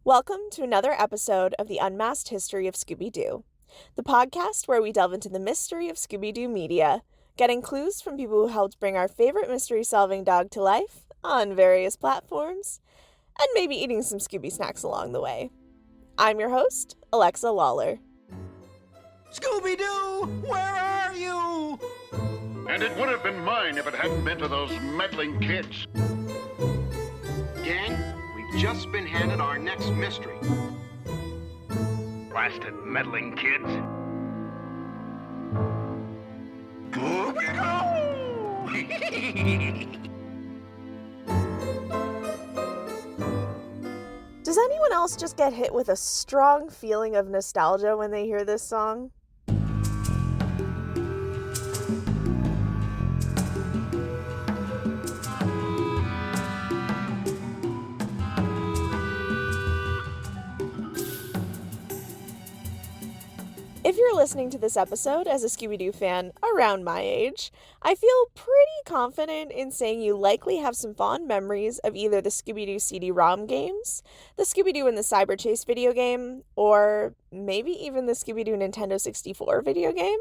Welcome to another episode of the Unmasked History of Scooby-Doo, the podcast where we delve into the mystery of Scooby-Doo media, getting clues from people who helped bring our favorite mystery-solving dog to life on various platforms, and maybe eating some Scooby snacks along the way. I'm your host, Alexa Lawler. Scooby-Doo, where are you? And it would have been mine if it hadn't been to those meddling kids. Gang, we've just been handed our next mystery. Blasted meddling kids. Does anyone else just get hit with a strong feeling of nostalgia when they hear this song? If you're listening to this episode as a Scooby-Doo fan around my age, I feel pretty confident in saying you likely have some fond memories of either the Scooby-Doo CD-ROM games, the Scooby-Doo and the Cyber Chase video game, or maybe even the Scooby-Doo Nintendo 64 video game.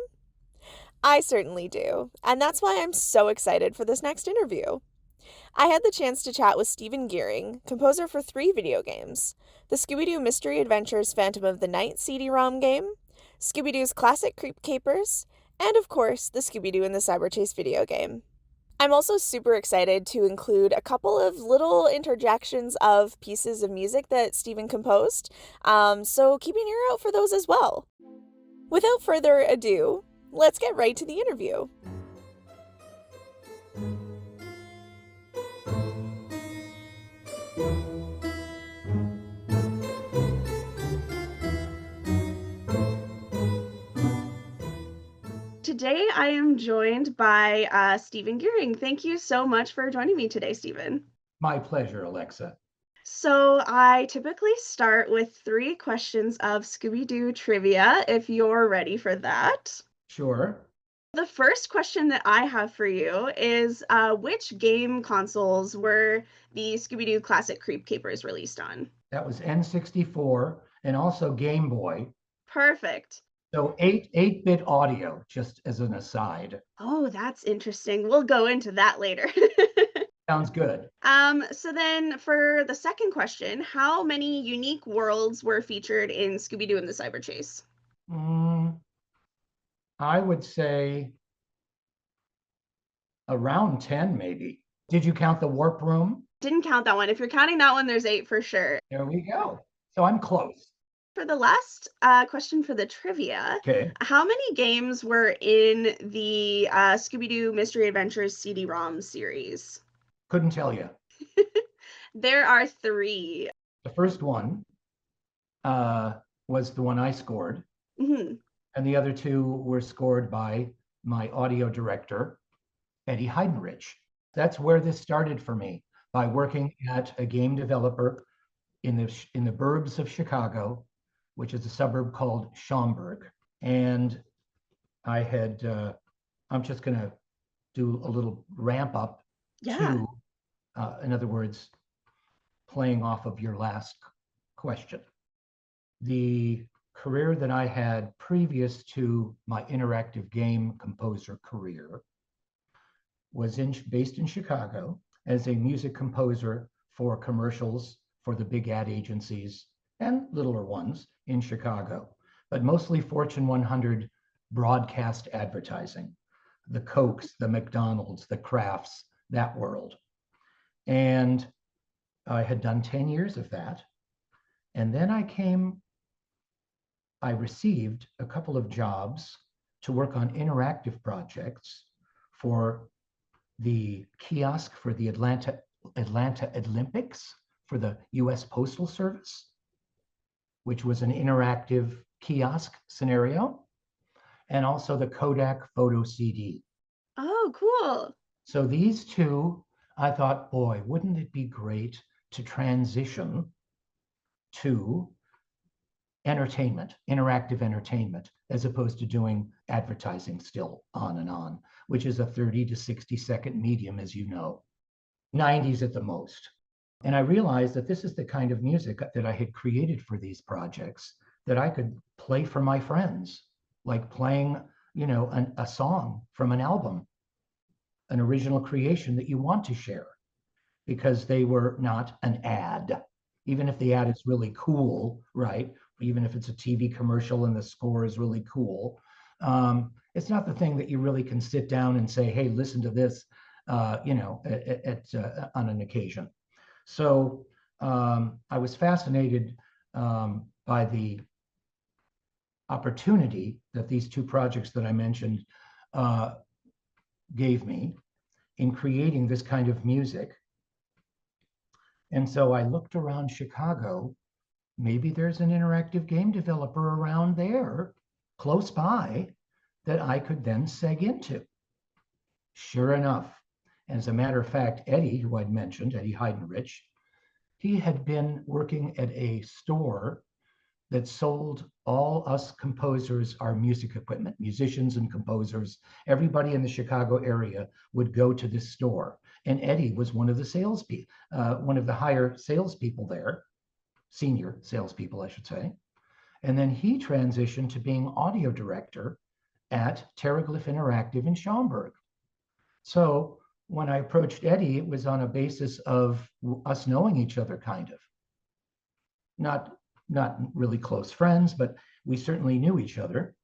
I certainly do, and that's why I'm so excited for this next interview. I had the chance to chat with Stephen Geering, composer for 3 video games: the Scooby-Doo Mystery Adventures Phantom of the Night CD-ROM game, Scooby-Doo's classic Creep Capers, and of course, the Scooby-Doo and the Cyber Chase video game. I'm also super excited to include a couple of little interjections of pieces of music that Stephen composed, so keep an ear out for those as well. Without further ado, let's get right to the interview. Today, I am joined by Stephen Geering. Thank you so much for joining me today, Stephen. My pleasure, Alexa. So I typically start with 3 questions of Scooby-Doo trivia, if you're ready for that. Sure. The first question that I have for you is, which game consoles were the Scooby-Doo Classic Creep Capers released on? That was N64 and also Game Boy. Perfect. So 8-bit audio, just as an aside. Oh, that's interesting. We'll go into that later. Sounds good. So then for the second question, how many unique worlds were featured in Scooby-Doo and the Cyber Chase? I would say around 10, maybe. Did you count the warp room? Didn't count that one. If you're counting that one, there's 8 for sure. There we go. So I'm close. For the last question for the trivia, Okay. how many games were in the Scooby-Doo Mystery Adventures CD-ROM series? Couldn't tell you. There are 3. The first one was the one I scored. Mm-hmm. And the other 2 were scored by my audio director, Eddie Heidenrich. That's where this started for me, by working at a game developer in the burbs of Chicago, which is a suburb called Schaumburg. And I had, I'm just going to do a little ramp up to, in other words, playing off of your last question. The career that I had previous to my interactive game composer career was based in Chicago as a music composer for commercials for the big ad agencies and littler ones in Chicago, but mostly Fortune 100 broadcast advertising, the Cokes, the McDonald's, the Krafts, that world. And I had done 10 years of that. And then I received a couple of jobs to work on interactive projects for the kiosk for the Atlanta Olympics for the US Postal Service, which was an interactive kiosk scenario, and also the Kodak photo CD. Oh, cool. So these 2, I thought, boy, wouldn't it be great to transition to entertainment, interactive entertainment, as opposed to doing advertising still on and on, which is a 30 to 60 second medium, as you know, 90s at the most. And I realized that this is the kind of music that I had created for these projects that I could play for my friends, like playing, a song from an album, an original creation that you want to share, because they were not an ad. Even if the ad is really cool, right? Even if it's a TV commercial and the score is really cool, it's not the thing that you really can sit down and say, "Hey, listen to this," on an occasion. So I was fascinated by the opportunity that these two projects that I mentioned gave me in creating this kind of music. And so I looked around Chicago. Maybe there's an interactive game developer around there, close by, that I could then seg into. Sure enough, as a matter of fact, Eddie, who I'd mentioned, Eddie Heidenrich, he had been working at a store that sold all us composers our music equipment, musicians and composers. Everybody in the Chicago area would go to this store. And Eddie was one of the salespeople, one of the higher salespeople there, senior salespeople, I should say. And then he transitioned to being audio director at Terraglyph Interactive in Schaumburg. So when I approached Eddie, it was on a basis of us knowing each other, kind of. Not really close friends, but we certainly knew each other.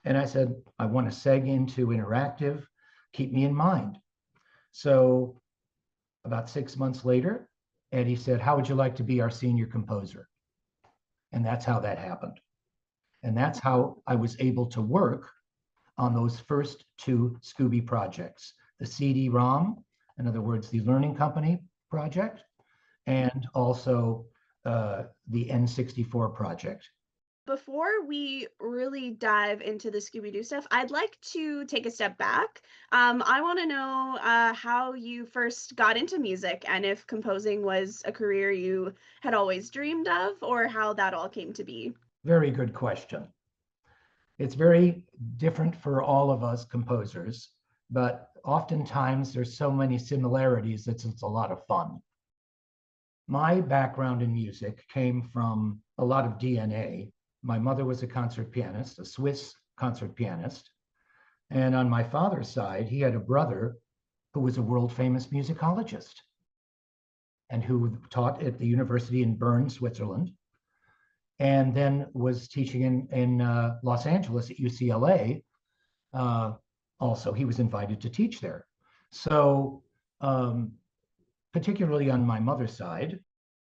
And I said, I want to seg into interactive, keep me in mind. So about 6 months later, Eddie said, how would you like to be our senior composer? And that's how that happened. And that's how I was able to work on those first two Scooby projects, the CD-ROM, in other words, the Learning Company project, and also the N64 project. Before we really dive into the Scooby-Doo stuff, I'd like to take a step back. I want to know how you first got into music, and if composing was a career you had always dreamed of, or how that all came to be. Very good question. It's very different for all of us composers, but oftentimes there's so many similarities that it's a lot of fun. My background in music came from a lot of DNA. My mother was a concert pianist, a Swiss concert pianist. And on my father's side, he had a brother who was a world-famous musicologist and who taught at the university in Bern, Switzerland, and then was teaching in Los Angeles at UCLA. Also, he was invited to teach there. So particularly on my mother's side,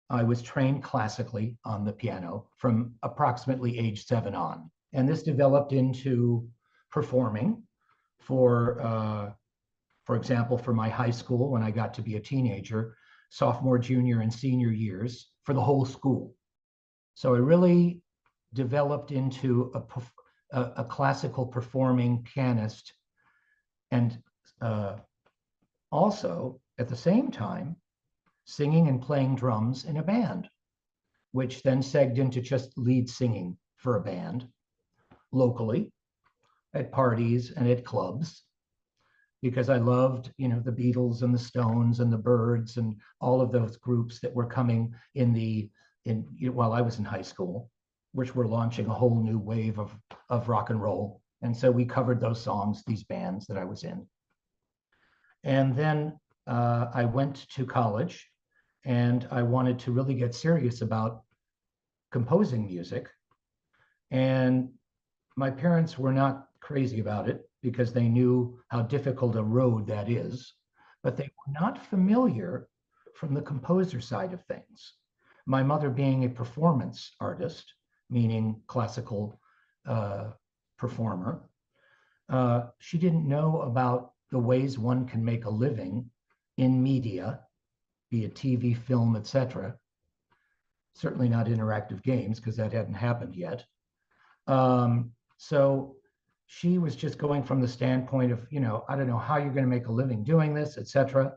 I was trained classically on the piano from approximately age 7 on. And this developed into performing for example, for my high school when I got to be a teenager, sophomore, junior, and senior years for the whole school. So I really developed into a classical performing pianist, and also at the same time singing and playing drums in a band, which then segged into just lead singing for a band locally at parties and at clubs, because I loved, the Beatles and the Stones and the Byrds and all of those groups that were coming while I was in high school, which were launching a whole new wave of rock and roll. And so we covered those songs, these bands that I was in. And then I went to college, and I wanted to really get serious about composing music. And my parents were not crazy about it because they knew how difficult a road that is, but they were not familiar from the composer side of things. My mother being a performance artist, meaning classical performer, she didn't know about the ways one can make a living in media, be it TV, film, etc. Certainly not interactive games, because that hadn't happened yet. So she was just going from the standpoint of, I don't know how you're going to make a living doing this, etc.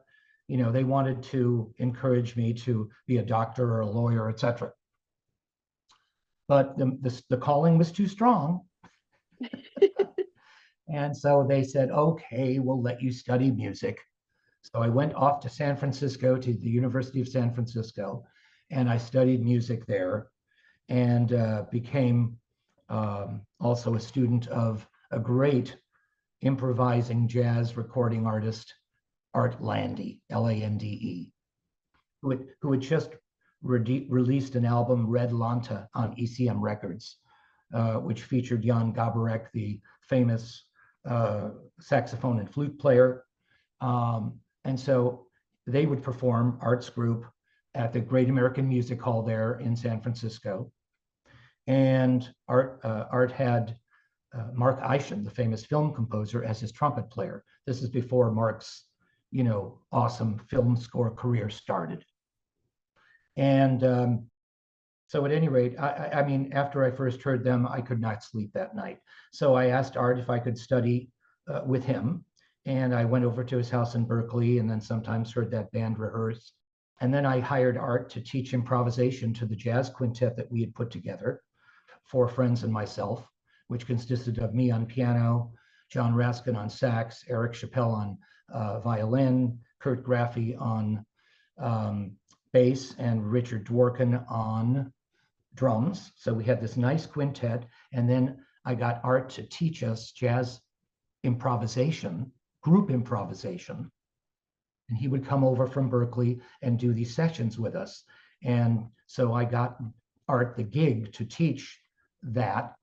They wanted to encourage me to be a doctor or a lawyer, etc. But the calling was too strong. And so they said, okay, we'll let you study music. So I went off to San Francisco, to the University of San Francisco, and I studied music there and became also a student of a great improvising jazz recording artist, Art Landy, Lande, who had just released an album, Red Lanta, on ECM Records, which featured Jan Gabarek, the famous saxophone and flute player. And so they would perform, Art's group, at the Great American Music Hall there in San Francisco. And Art had Mark Isham, the famous film composer, as his trumpet player. This is before Mark's, awesome film score career started. And so at any rate, I mean, after I first heard them, I could not sleep that night. So I asked Art if I could study with him. And I went over to his house in Berkeley and then sometimes heard that band rehearse. And then I hired Art to teach improvisation to the jazz quintet that we had put together, 4 friends and myself, which consisted of me on piano, John Raskin on sax, Eric Chappelle on violin, Kurt Graffey on bass, and Richard Dworkin on drums. So we had this nice quintet. And then I got Art to teach us jazz improvisation, group improvisation. And he would come over from Berkeley and do these sessions with us. And so I got Art the gig to teach that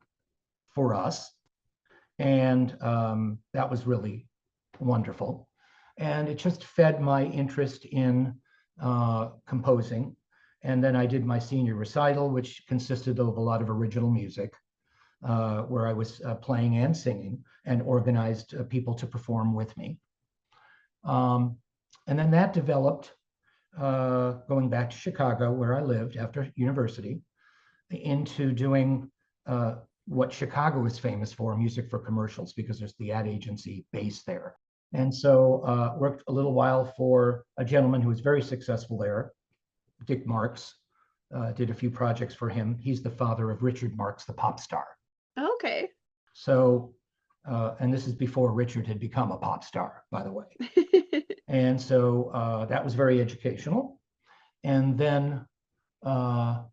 for us. And that was really wonderful. And it just fed my interest in composing. And then I did my senior recital, which consisted of a lot of original music, where I was playing and singing and organized people to perform with me. And then that developed, going back to Chicago, where I lived after university, into doing what Chicago is famous for, music for commercials, because there's the ad agency base there. And so worked a little while for a gentleman who was very successful there, Dick Marks. Did a few projects for him. He's the father of Richard Marx, the pop star. Okay. So, and this is before Richard had become a pop star, by the way. And so that was very educational. And then I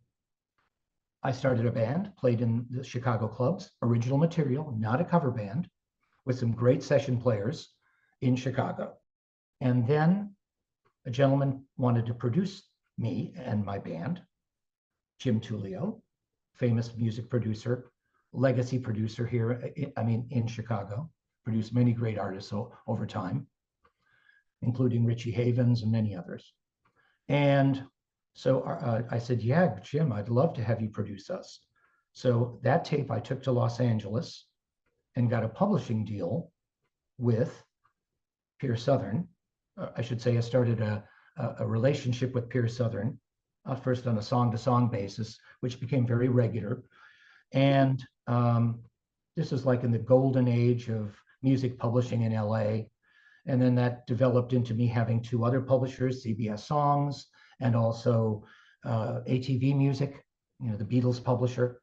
started a band, played in the Chicago clubs, original material, not a cover band, with some great session players in Chicago. And then a gentleman wanted to produce me and my band, Jim Tullio, famous music producer, legacy producer here, in Chicago, produced many great artists over time, including Richie Havens and many others. And so I said, yeah, Jim, I'd love to have you produce us. So that tape I took to Los Angeles and got a publishing deal with Pierre Southern. I should say I started a relationship with Pierre Southern, first on a song-to-song basis, which became very regular. And this is like in the golden age of music publishing in LA. And then that developed into me having 2 other publishers, CBS Songs, and also ATV Music, the Beatles publisher.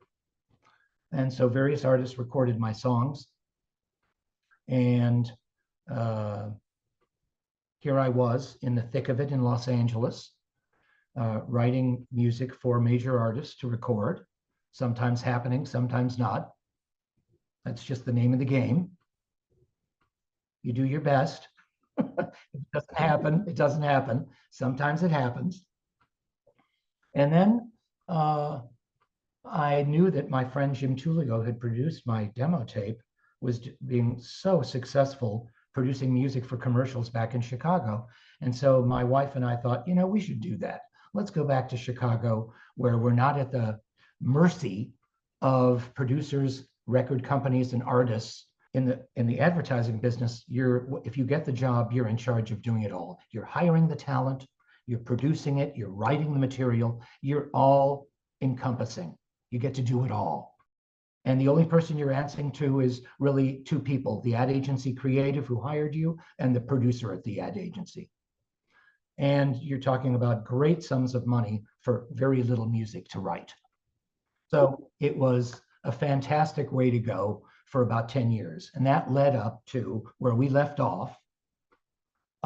And so various artists recorded my songs. And here I was in the thick of it in Los Angeles, writing music for major artists to record, sometimes happening, sometimes not. That's just the name of the game. You do your best. If it doesn't happen, it doesn't happen. Sometimes it happens. And then I knew that my friend Jim Tullio had produced my demo tape, was being so successful producing music for commercials back in Chicago. And so my wife and I thought, we should do that. Let's go back to Chicago, where we're not at the mercy of producers, record companies, and artists. In the advertising business, if you get the job, you're in charge of doing it all. You're hiring the talent, you're producing it, you're writing the material, you're all encompassing. You get to do it all. And the only person you're answering to is really 2 people, the ad agency creative who hired you and the producer at the ad agency. And you're talking about great sums of money for very little music to write. So it was a fantastic way to go for about 10 years. And that led up to where we left off,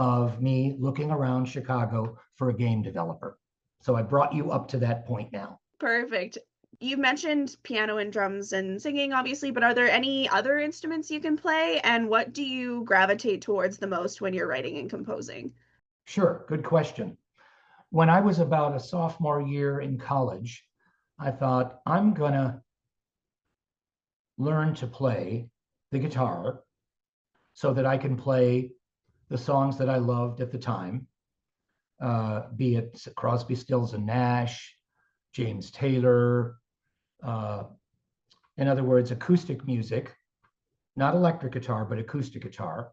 of me looking around Chicago for a game developer. So I brought you up to that point now. Perfect. You mentioned piano and drums and singing, obviously, but are there any other instruments you can play? And what do you gravitate towards the most when you're writing and composing? Sure, good question. When I was about a sophomore year in college, I thought, I'm going to learn to play the guitar so that I can play the songs that I loved at the time, be it Crosby, Stills and Nash, James Taylor, in other words, acoustic music, not electric guitar, but acoustic guitar.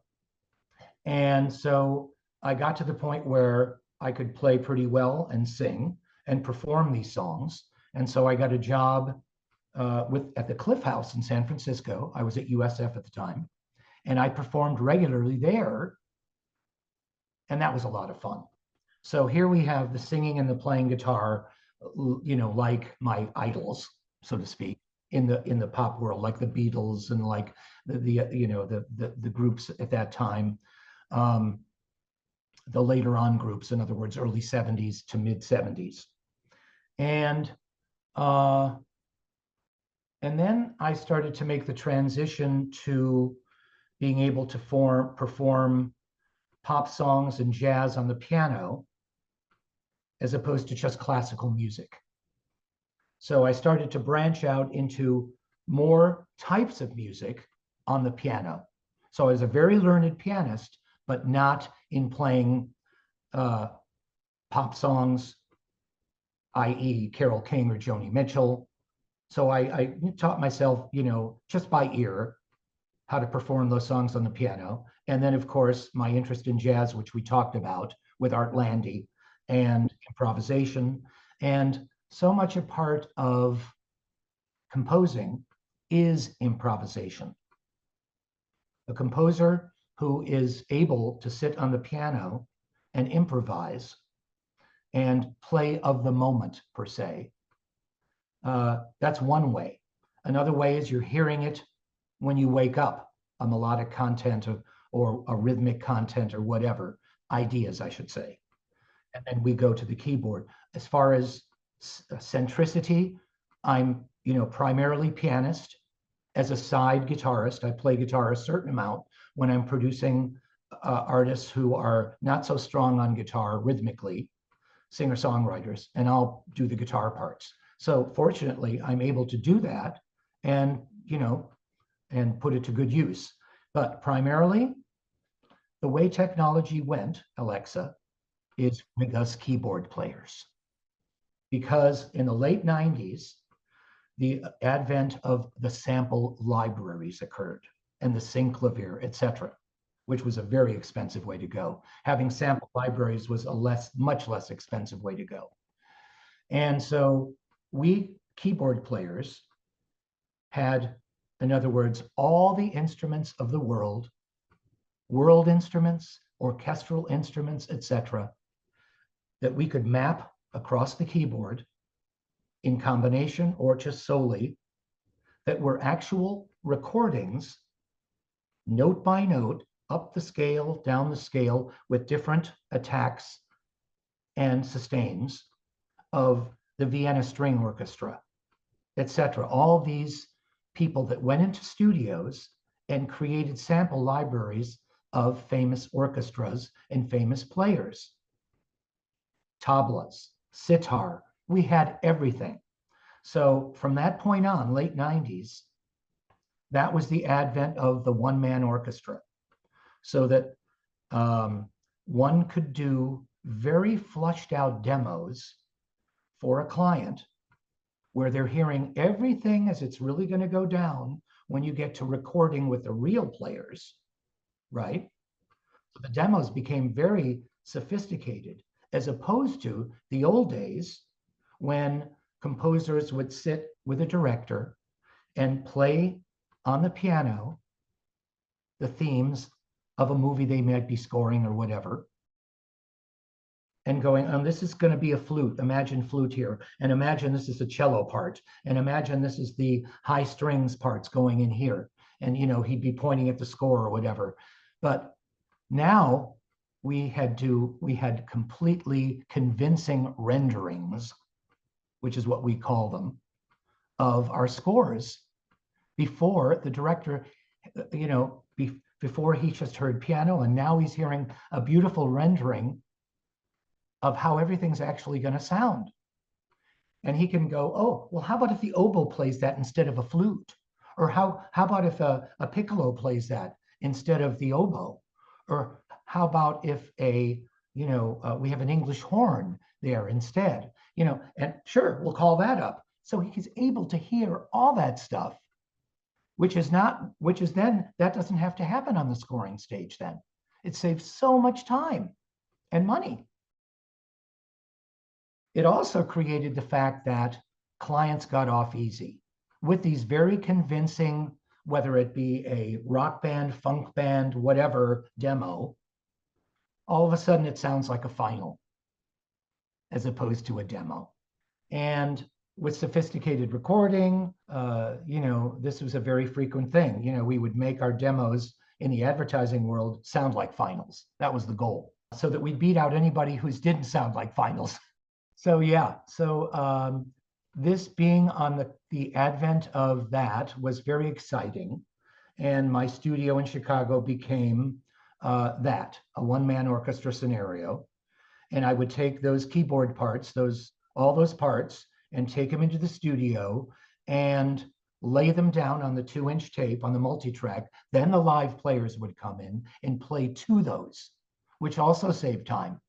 And so I got to the point where I could play pretty well and sing and perform these songs. And so I got a job at the Cliff House in San Francisco. I was at USF at the time, and I performed regularly there. And that was a lot of fun. So here we have the singing and the playing guitar, like my idols, so to speak, in the pop world, like the Beatles and like the groups at that time, the later on groups, in other words, early 70s to mid 70s. And then I started to make the transition to being able to perform pop songs and jazz on the piano, as opposed to just classical music. So I started to branch out into more types of music on the piano. So I was a very learned pianist, but not in playing pop songs, i.e. Carole King or Joni Mitchell. So I taught myself, just by ear, how to perform those songs on the piano. And then, of course, my interest in jazz, which we talked about with Art Landy, and improvisation. And so much a part of composing is improvisation. A composer who is able to sit on the piano and improvise and play of the moment, per se. That's one way. Another way is you're hearing it when you wake up, a melodic content or a rhythmic content or whatever, ideas, I should say. And then we go to the keyboard. As far as centricity, I'm, primarily pianist. As a side guitarist, I play guitar a certain amount when I'm producing artists who are not so strong on guitar rhythmically, singer-songwriters, and I'll do the guitar parts. So fortunately, I'm able to do that and, and put it to good use. But primarily, the way technology went, Alexa, is with us keyboard players. Because in the late 90s, the advent of the sample libraries occurred and the synclavier, etc., which was a very expensive way to go. Having sample libraries was a much less expensive way to go. And so we keyboard players had, in other words, all the instruments of the world instruments, orchestral instruments, etc., that we could map across the keyboard in combination or just solely, that were actual recordings, note by note, up the scale, down the scale, with different attacks and sustains of the Vienna String Orchestra, etc. All these people that went into studios and created sample libraries of famous orchestras and famous players. Tablas, sitar, we had everything. So from that point on, late 90s, that was the advent of the one-man orchestra, so that one could do very flushed out demos for a client where they're hearing everything as it's really going to go down when you get to recording with the real players, right? So the demos became very sophisticated, as opposed to the old days when composers would sit with a director and play on the piano the themes of a movie they might be scoring or whatever, and going, this is going to be a flute. Imagine flute here. And imagine this is a cello part. And imagine this is the high strings parts going in here. And, he'd be pointing at the score or whatever. But now we had completely convincing renderings, which is what we call them, of our scores before the director, before he just heard piano, and now he's hearing a beautiful rendering of how everything's actually going to sound. And he can go, oh, well, how about if the oboe plays that instead of a flute? Or how about if a piccolo plays that instead of the oboe? Or how about if we have an English horn there instead? And sure, we'll call that up. So he's able to hear all that stuff, which is then, that doesn't have to happen on the scoring stage then. It saves so much time and money. It also created the fact that clients got off easy with these very convincing, whether it be a rock band, funk band, whatever demo. All of a sudden it sounds like a final as opposed to a demo. And with sophisticated recording, this was a very frequent thing. We would make our demos in the advertising world sound like finals. That was the goal, so that we'd beat out anybody who didn't sound like finals. So yeah, this being on the advent of that was very exciting. And my studio in Chicago became a one-man orchestra scenario. And I would take those keyboard parts, all those parts, and take them into the studio and lay them down on the 2-inch tape on the multitrack. Then the live players would come in and play to those, which also saved time.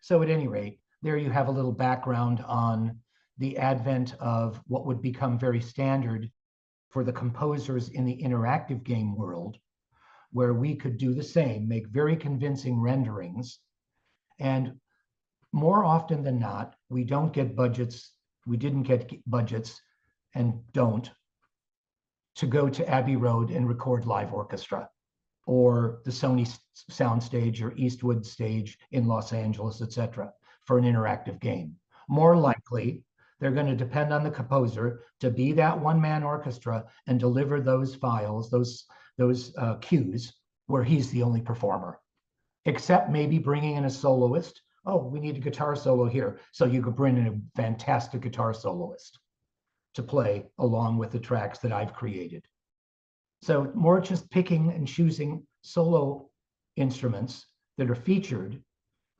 So at any rate, there you have a little background on the advent of what would become very standard for the composers in the interactive game world, where we could do the same, make very convincing renderings. And more often than not, we didn't get budgets and don't, to go to Abbey Road and record live orchestra, or the Sony soundstage or Eastwood stage in Los Angeles, etc., for an interactive game. More likely, they're going to depend on the composer to be that one-man orchestra and deliver those files, those cues, where he's the only performer, except maybe bringing in a soloist. Oh, we need a guitar solo here. So you could bring in a fantastic guitar soloist to play along with the tracks that I've created. So more just picking and choosing solo instruments that are featured,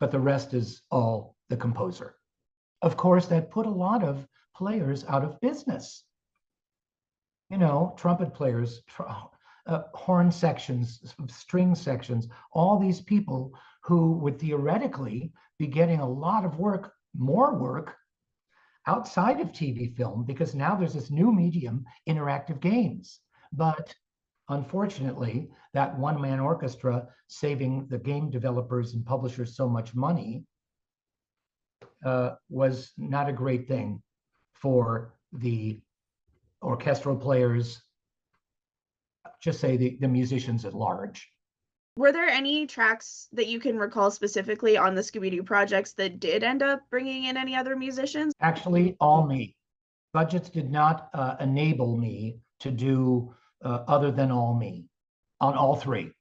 but the rest is all the composer. Of course, that put a lot of players out of business. Trumpet players, horn sections, string sections, all these people who would theoretically be getting a lot of work, more work, outside of TV film, because now there's this new medium, interactive games. But unfortunately, that one-man orchestra saving the game developers and publishers so much money was not a great thing for the orchestral players, just say the musicians at large. Were there any tracks that you can recall specifically on the Scooby-Doo projects that did end up bringing in any other musicians? Actually, all me. Budgets did not enable me to do other than all me on all three.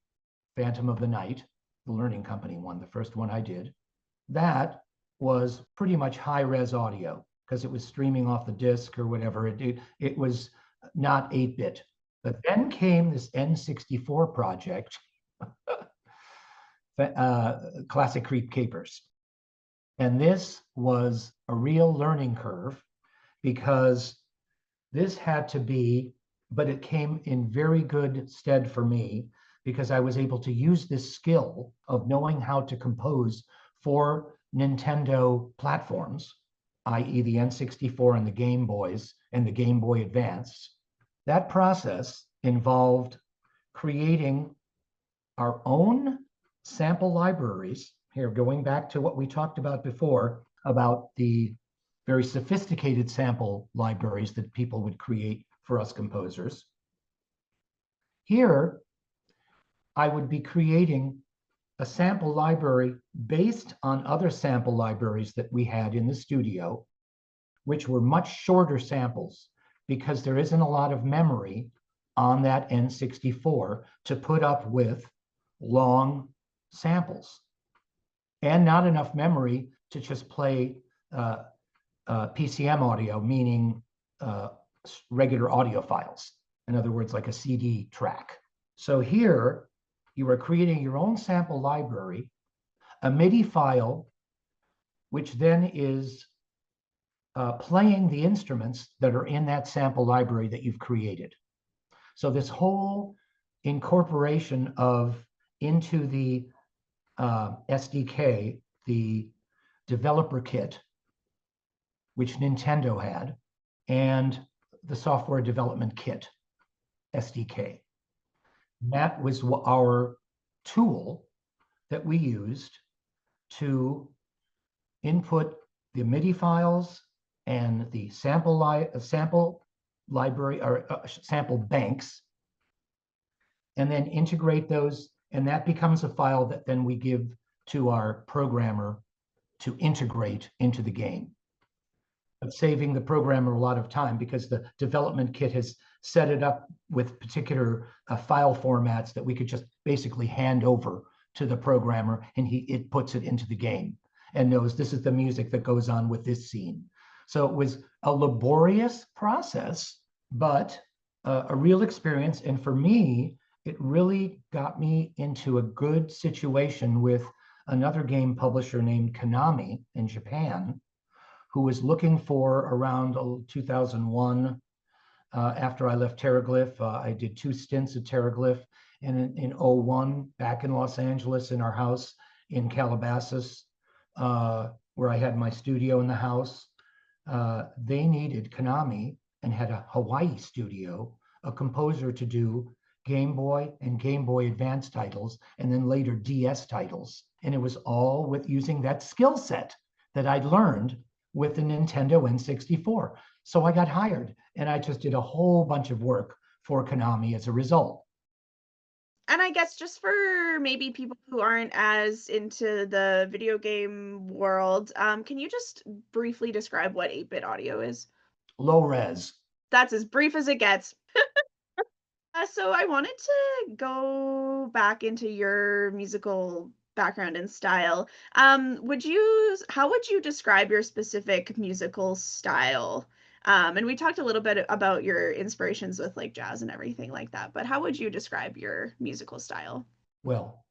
Phantom of the Night, the Learning Company one, the first one I did, that was pretty much high-res audio because it was streaming off the disc or whatever. It was not 8-bit. But then came this N64 project, Classic Creep Capers. And this was a real learning curve because this had to be, but it came in very good stead for me because I was able to use this skill of knowing how to compose for Nintendo platforms, i.e. the N64 and the Game Boys and the Game Boy Advance. That process involved creating our own sample libraries. Here, going back to what we talked about before, about the very sophisticated sample libraries that people would create for us composers. Here, I would be creating a sample library based on other sample libraries that we had in the studio, which were much shorter samples because there isn't a lot of memory on that N64 to put up with long samples. and not enough memory to just play PCM audio, meaning regular audio files. In other words, like a CD track. So here you are creating your own sample library, a MIDI file, which then is playing the instruments that are in that sample library that you've created. So this whole incorporation into the SDK, the developer kit, which Nintendo had, and the software development kit, SDK. That was our tool that we used to input the MIDI files and the sample library or sample banks, and then integrate those, and that becomes a file that then we give to our programmer to integrate into the game. But saving the programmer a lot of time, because the development kit has set it up with particular file formats that we could just basically hand over to the programmer, and it puts it into the game and knows this is the music that goes on with this scene. So it was a laborious process, but a real experience. And for me, it really got me into a good situation with another game publisher named Konami in Japan, who was looking for around 2001. After I left Terraglyph, I did 2 stints at Terraglyph, and in 01, back in Los Angeles in our house in Calabasas, where I had my studio in the house, they needed Konami, and had a Hawaii studio, a composer to do Game Boy and Game Boy Advance titles, and then later DS titles. And it was all with using that skill set that I'd learned with the Nintendo N64. So I got hired, and I just did a whole bunch of work for Konami as a result. And I guess just for maybe people who aren't as into the video game world, can you just briefly describe what 8-bit audio is? Low res. That's as brief as it gets. So I wanted to go back into your musical background and style. How would you describe your specific musical style? And we talked a little bit about your inspirations with like jazz and everything like that, but how would you describe your musical style? Well,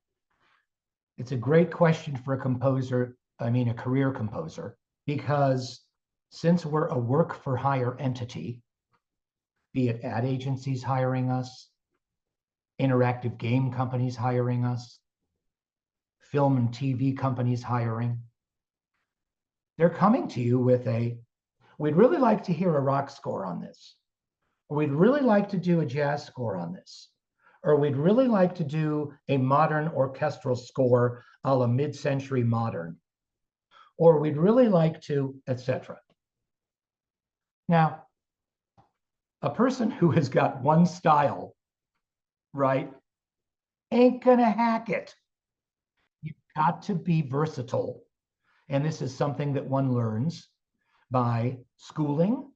it's a great question for a career composer, because since we're a work for hire entity, be it ad agencies hiring us, interactive game companies hiring us, film and TV companies hiring, they're coming to you with we'd really like to hear a rock score on this, or we'd really like to do a jazz score on this, or we'd really like to do a modern orchestral score a la mid-century modern, or we'd really like to, etc. Now, a person who has got one style, right, ain't gonna hack it. You've got to be versatile. And this is something that one learns by schooling,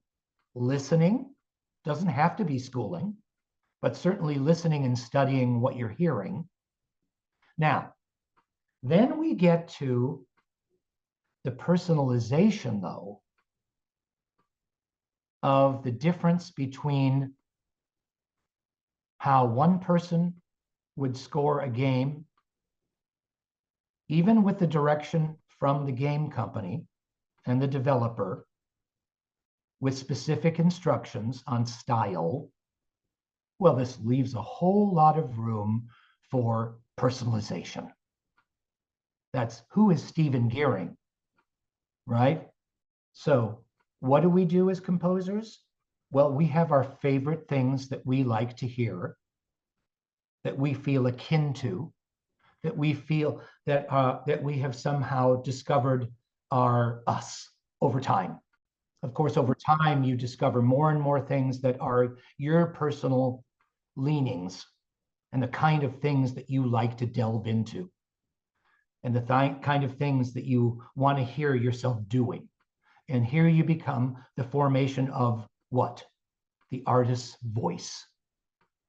listening. Doesn't have to be schooling, but certainly listening and studying what you're hearing. Now, then we get to the personalization, though, of the difference between how one person would score a game, even with the direction from the game company and the developer, with specific instructions on style. Well, this leaves a whole lot of room for personalization. That's who is Stephen Geering, right? So what do we do as composers? Well, we have our favorite things that we like to hear, that we feel akin to, that we feel that we have somehow discovered are us over time. Of course, over time, you discover more and more things that are your personal leanings and the kind of things that you like to delve into, and the kind of things that you want to hear yourself doing. And here you become the formation of what? The artist's voice.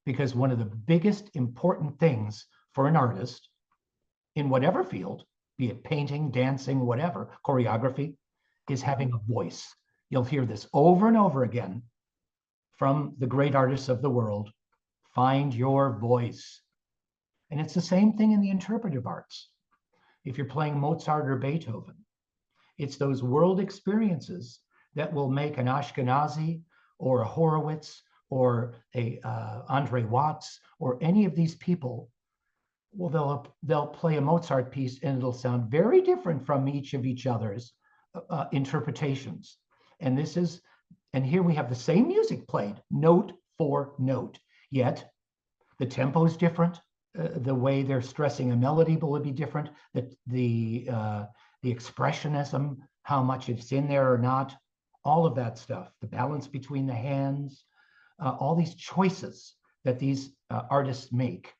Because one of the biggest important things for an artist in whatever field, be it painting, dancing, whatever, choreography, is having a voice. You'll hear this over and over again from the great artists of the world. Find your voice. And it's the same thing in the interpretive arts. If you're playing Mozart or Beethoven, it's those world experiences that will make an Ashkenazi or a Horowitz or a Andre Watts or any of these people. Well, they'll play a Mozart piece and it'll sound very different from each of each other's interpretations. And here we have the same music played note for note, yet the tempo is different. The way they're stressing a melody will be different. The expressionism, how much it's in there or not, all of that stuff, the balance between the hands, all these choices that these artists make.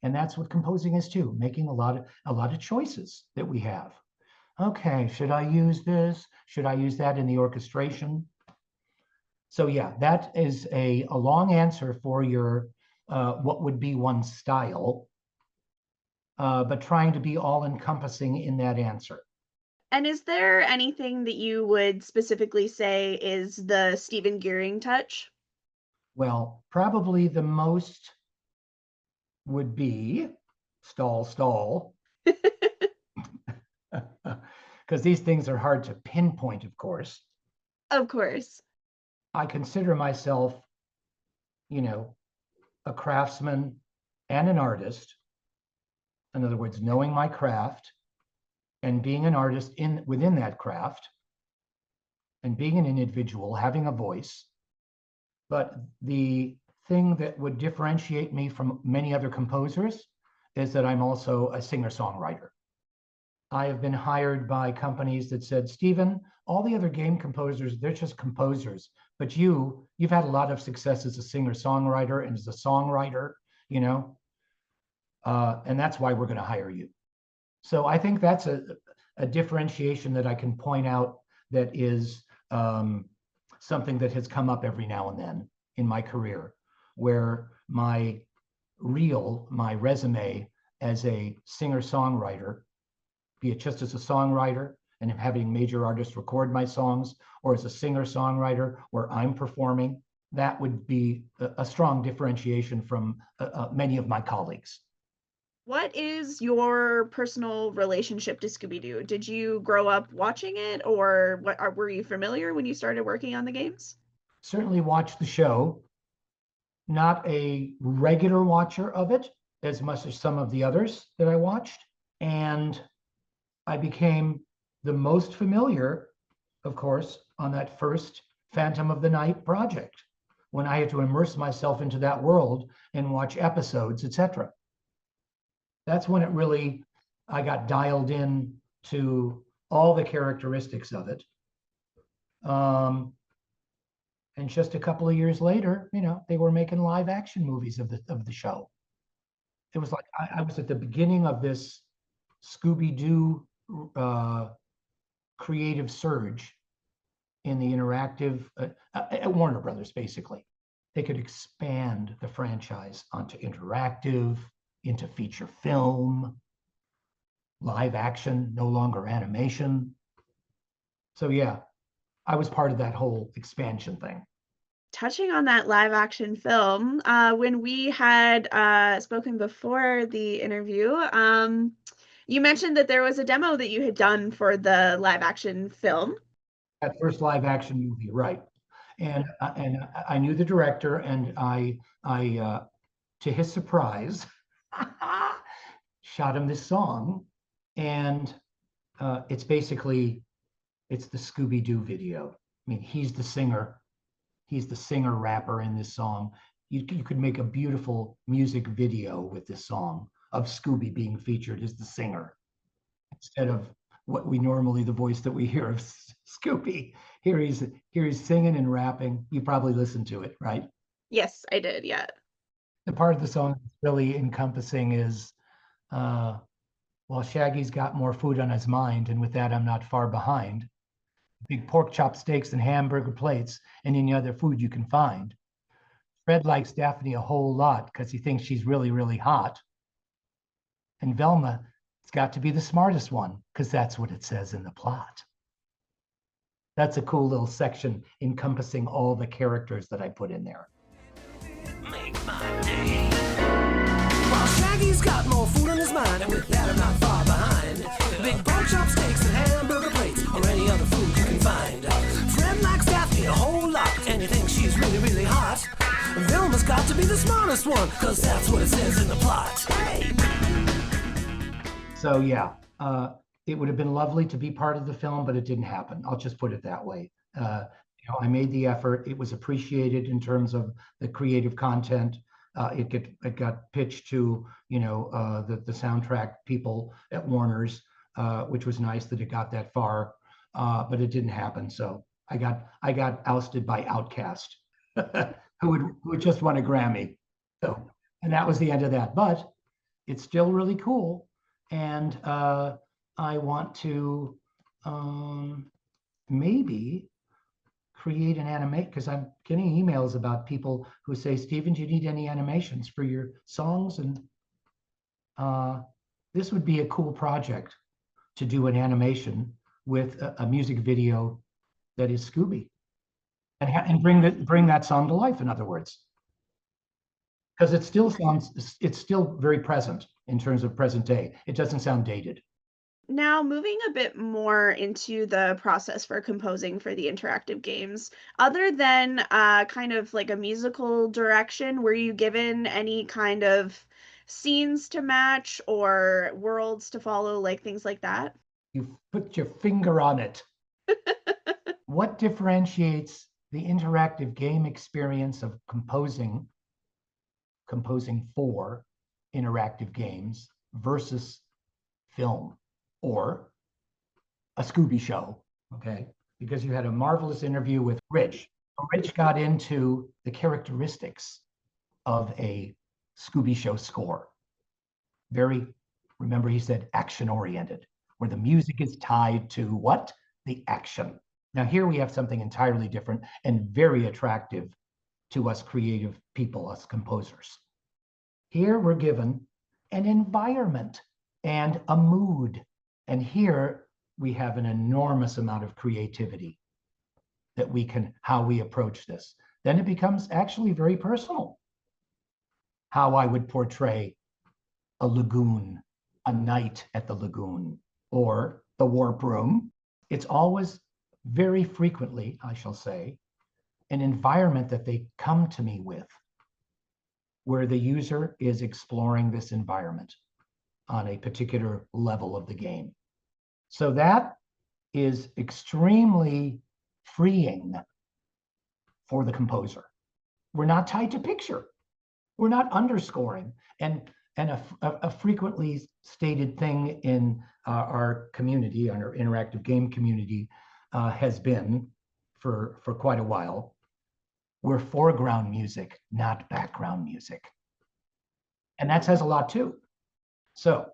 And that's what composing is too, making a lot of choices that we have. Okay, should I use this? Should I use that in the orchestration? So yeah, that is a long answer for your what would be one style, but trying to be all-encompassing in that answer. And is there anything that you would specifically say is the Stephen Geering touch? Well, probably the most would be stall. Because these things are hard to pinpoint, of course. Of course. I consider myself, a craftsman and an artist. In other words, knowing my craft and being an artist within that craft and being an individual, having a voice. But the thing that would differentiate me from many other composers is that I'm also a singer-songwriter. I have been hired by companies that said, Stephen, all the other game composers, they're just composers. But you've had a lot of success as a singer-songwriter and as a songwriter, and that's why we're going to hire you. So I think that's a differentiation that I can point out that is something that has come up every now and then in my career, where my resume as a singer-songwriter, be it just as a songwriter and having major artists record my songs, or as a singer-songwriter where I'm performing, that would be a strong differentiation from many of my colleagues. What is your personal relationship to Scooby-Doo? Did you grow up watching it, or were you familiar when you started working on the games? Certainly watched the show. Not a regular watcher of it as much as some of the others that I watched. And I became the most familiar, of course, on that first Phantom of the Night project, when I had to immerse myself into that world and watch episodes, etc. That's when I got dialed in to all the characteristics of it. And just a couple of years later, they were making live action movies of the show. It was like I was at the beginning of this Scooby-Doo creative surge in the interactive at Warner Brothers. Basically, they could expand the franchise onto interactive, into feature film, live action, no longer animation. So yeah, I was part of that whole expansion thing. Touching on that live action film, when we had spoken before the interview, you mentioned that there was a demo that you had done for the live action film. That first live action movie, right? And I knew the director, and I to his surprise, shot him this song, and it's the Scooby-Doo video. I mean, he's the singer rapper in this song. You could make a beautiful music video with this song of Scooby being featured as the singer, instead of the voice that we hear of Scooby. Here he's singing and rapping. You probably listened to it, right? Yes, I did. Yeah. The part of the song that's really encompassing is, well, Shaggy's got more food on his mind, and with that, I'm not far behind. Big pork chop steaks and hamburger plates, and any other food you can find. Fred likes Daphne a whole lot because he thinks she's really, really hot. And Velma It's got to be the smartest one, because that's what it says in the plot. That's a cool little section encompassing all the characters that I put in there. Make my day. While Shaggy's got more food on his mind, and with that I'm not far behind. Big pork chop steaks and hamburger plates, or any other food you can find. Fred likes Daphne a whole lot, and he thinks she's really, really hot. Velma's got to be the smartest one, cause that's what it says in the plot. Hey. So yeah, it would have been lovely to be part of the film, but it didn't happen. I'll just put it that way. I made the effort. It was appreciated in terms of the creative content. It got pitched to the soundtrack people at Warner's, which was nice that it got that far, but it didn't happen. So I got ousted by Outkast, who would just won a Grammy. So, and that was the end of that. But it's still really cool, and I want to maybe create an animate, because I'm getting emails about people who say, Stephen, do you need any animations for your songs? And this would be a cool project to do an animation with a music video that is Scooby, and bring that song to life, in other words, because it's still very present in terms of present day. It doesn't sound dated. Now, moving a bit more into the process for composing for the interactive games, other than kind of like a musical direction, were you given any kind of scenes to match or worlds to follow, like things like that? You put your finger on it. What differentiates the interactive game experience of composing for interactive games versus film or a Scooby show, okay? Because you had a marvelous interview with Rich. Rich got into the characteristics of a Scooby show score. Remember he said action-oriented, where the music is tied to what? The action. Now here we have something entirely different and very attractive to us creative people, us composers. Here we're given an environment and a mood. And here we have an enormous amount of creativity that how we approach this. Then it becomes actually very personal. How I would portray a lagoon, a night at the lagoon, or the warp room. It's always, very frequently, I shall say, an environment that they come to me with, where the user is exploring this environment on a particular level of the game. So that is extremely freeing for the composer. We're not tied to picture. We're not underscoring. And a frequently stated thing in our community, our interactive game community, has been for quite a while, we're foreground music, not background music. And that says a lot too. So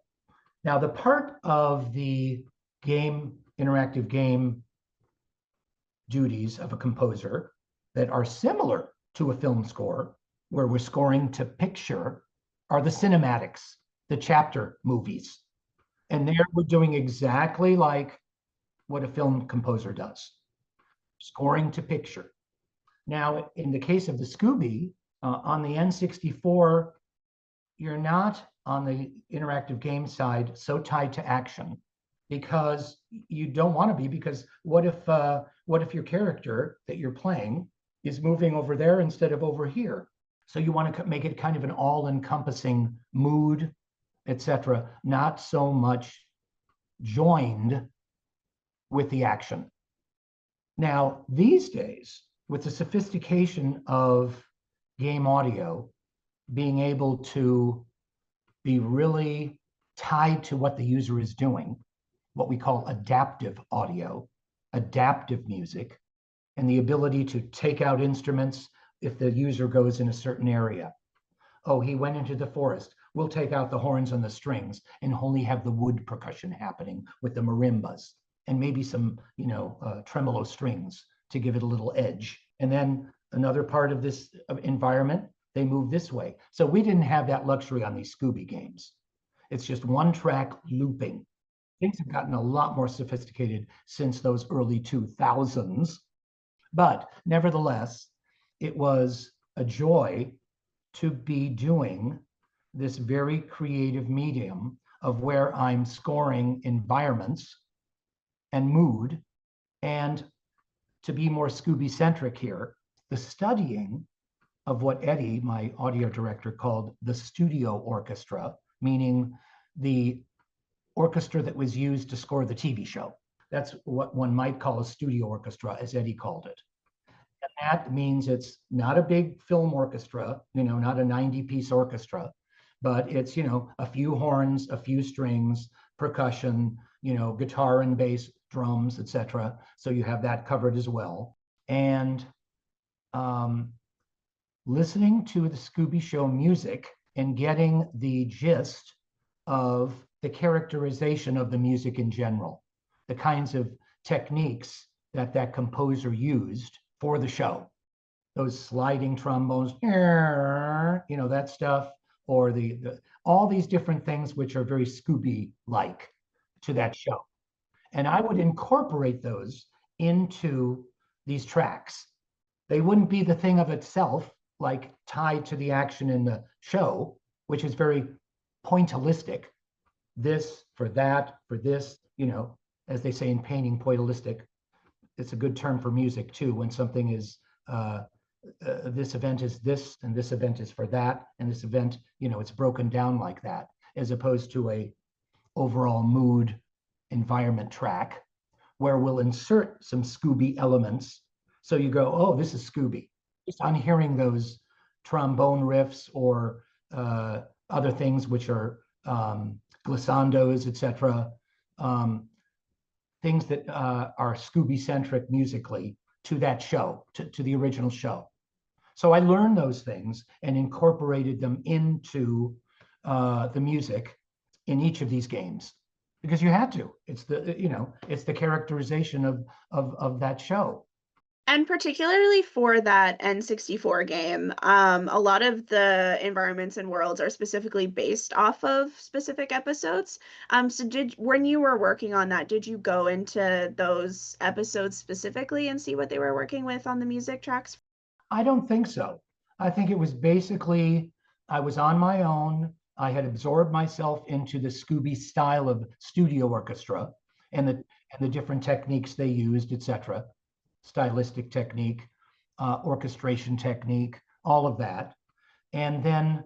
now the part of the interactive game duties of a composer that are similar to a film score, where we're scoring to picture, are the cinematics, the chapter movies. And there we're doing exactly like what a film composer does, scoring to picture. Now, in the case of the Scooby, on the N64, you're not on the interactive game side so tied to action, because you don't want to be, because what if your character that you're playing is moving over there instead of over here? So you want to make it kind of an all-encompassing mood, etc., not so much joined with the action. Now, these days, with the sophistication of game audio, being able to be really tied to what the user is doing, what we call adaptive audio, adaptive music, and the ability to take out instruments if the user goes in a certain area. Oh, he went into the forest. We'll take out the horns and the strings and only have the wood percussion happening with the marimbas and maybe some, tremolo strings to give it a little edge. And then another part of this environment, they move this way. So we didn't have that luxury on these Scooby games. It's just one track looping. Things have gotten a lot more sophisticated since those early 2000s. But nevertheless, it was a joy to be doing this very creative medium of where I'm scoring environments and mood. And to be more Scooby-centric here, the studying of what Eddie, my audio director, called the studio orchestra, meaning the orchestra that was used to score the TV show. That's what one might call a studio orchestra, as Eddie called it. And that means it's not a big film orchestra, not a 90-piece orchestra, but it's, a few horns, a few strings, percussion, guitar and bass, drums, etc. So you have that covered as well. And listening to the Scooby Show music and getting the gist of the characterization of the music in general, the kinds of techniques that composer used for the show, those sliding trombones, that stuff, or all these different things which are very Scooby-like to that show. And I would incorporate those into these tracks. They wouldn't be the thing of itself, like tied to the action in the show, which is very pointillistic. This for that, for this, as they say in painting, pointillistic. It's a good term for music too, when something is, this event is this, and this event is for that, and this event, it's broken down like that, as opposed to a overall mood environment track, where we'll insert some Scooby elements. So you go, oh, this is Scooby. Just on hearing those trombone riffs or other things which are glissandos, etc., things that are Scooby-centric musically to that show, to the original show. So I learned those things and incorporated them into the music in each of these games, because you had to. It's the characterization of that show. And particularly for that N64 game, a lot of the environments and worlds are specifically based off of specific episodes. So when you were working on that, did you go into those episodes specifically and see what they were working with on the music tracks? I don't think so. I think it was basically, I was on my own. I had absorbed myself into the Scooby style of studio orchestra and the different techniques they used, etc. Stylistic technique, orchestration technique, all of that, and then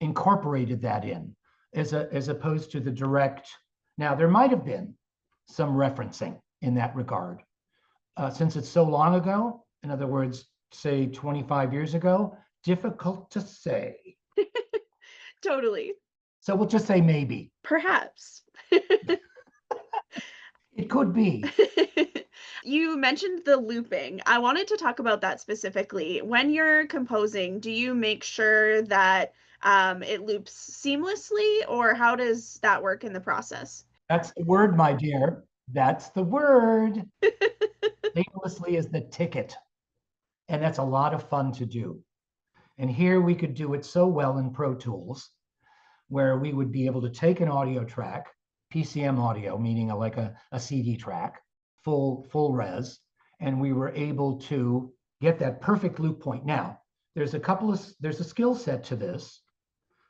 incorporated that in as opposed to the direct. Now, there might have been some referencing in that regard. Since it's so long ago, in other words, say 25 years ago, difficult to say. Totally. So we'll just say maybe. Perhaps. It could be. You mentioned the looping. I wanted to talk about that specifically. When you're composing, do you make sure that it loops seamlessly, or how does that work in the process? That's the word, my dear. That's the word. Seamlessly is the ticket. And that's a lot of fun to do. And here we could do it so well in Pro Tools, where we would be able to take an audio track, PCM audio, meaning like a CD track, full res, and we were able to get that perfect loop point. Now, there's a skill set to this,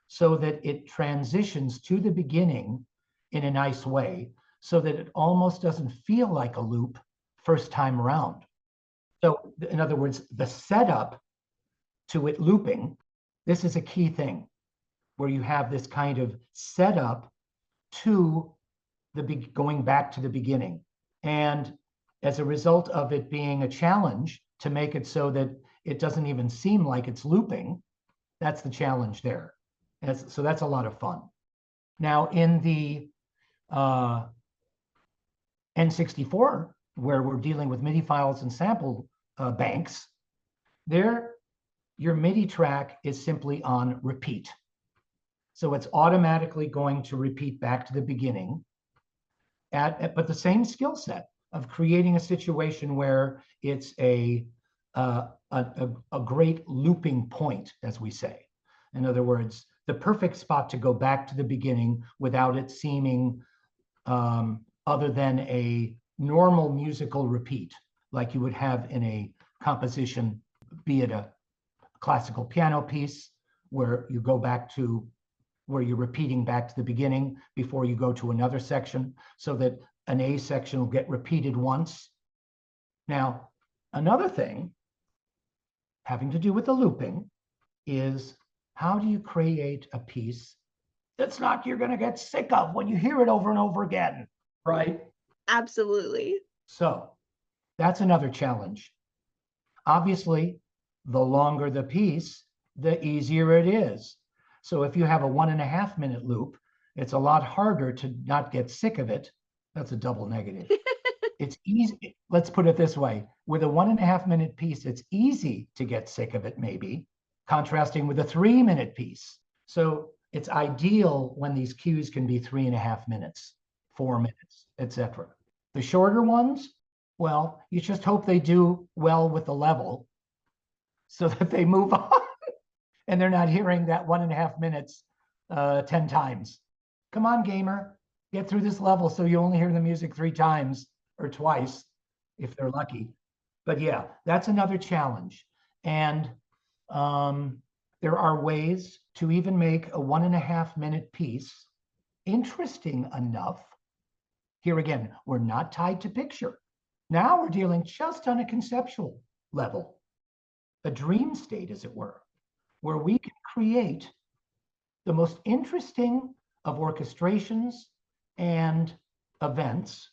so that it transitions to the beginning in a nice way, so that it almost doesn't feel like a loop first time around. So in other words, the setup to it looping, this is a key thing, where you have this kind of setup to going back to the beginning. And as a result of it being a challenge to make it so that it doesn't even seem like it's looping, that's the challenge there. So that's a lot of fun. Now in the N64, where we're dealing with MIDI files and sample banks, there your MIDI track is simply on repeat. So it's automatically going to repeat back to the beginning, but the same skill set of creating a situation where it's a great looping point, as we say. In other words, the perfect spot to go back to the beginning without it seeming other than a normal musical repeat, like you would have in a composition, be it a classical piano piece, where you go back to where you're repeating back to the beginning before you go to another section, so that an A section will get repeated once. Now, another thing having to do with the looping is, how do you create a piece that's not you're going to get sick of when you hear it over and over again, right? Absolutely. So that's another challenge. Obviously, the longer the piece, the easier it is. So if you have a 1.5 minute loop, it's a lot harder to not get sick of it. That's a double negative. It's easy. Let's put it this way. With a 1.5 minute piece, it's easy to get sick of it, maybe, contrasting with a 3 minute piece. So it's ideal when these cues can be 3.5 minutes, 4 minutes, etc. The shorter ones, well, you just hope they do well with the level so that they move on and they're not hearing that 1.5 minutes 10 times. Come on, gamer, get through this level so you only hear the music 3 times or twice if they're lucky. But yeah, that's another challenge. And there are ways to even make a 1.5 minute piece interesting enough. Here again, we're not tied to picture. Now we're dealing just on a conceptual level, a dream state, as it were, where we can create the most interesting of orchestrations and events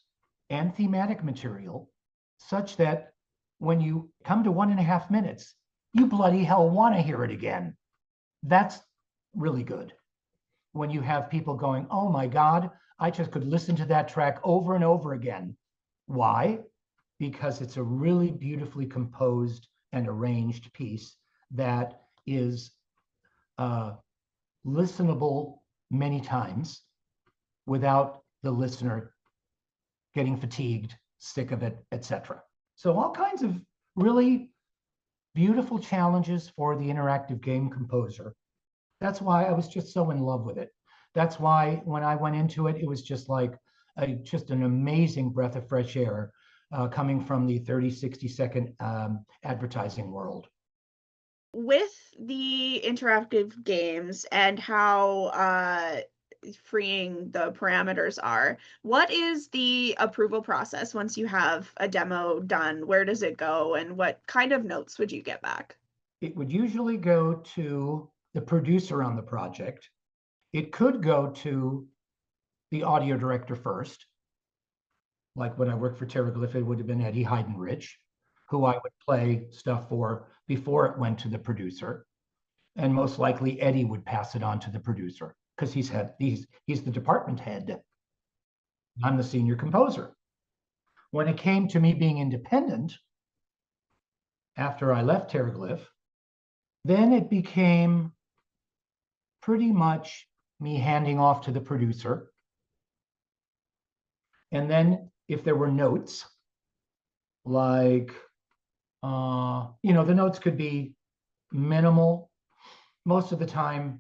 and thematic material, such that when you come to 1.5 minutes, you bloody hell want to hear it again. That's really good. When you have people going, oh my God, I just could listen to that track over and over again. Why? Because it's a really beautifully composed and arranged piece that is listenable many times without the listener getting fatigued, sick of it, etc. So all kinds of really beautiful challenges for the interactive game composer. That's why I was just so in love with it. That's why when I went into it, it was just like just an amazing breath of fresh air coming from the 30, 60-second advertising world. With the interactive games and how freeing the parameters are, what is the approval process once you have a demo done? Where does it go, and what kind of notes would you get back? It would usually go to the producer on the project. It could go to the audio director first. Like when I worked for Terraglyph, it would have been Eddie Heidenrich, who I would play stuff for before it went to the producer. And most likely Eddie would pass it on to the producer, because he's the department head. I'm the senior composer. When it came to me being independent, after I left Terraglyph, then it became pretty much me handing off to the producer. And then if there were notes, like, the notes could be minimal. Most of the time,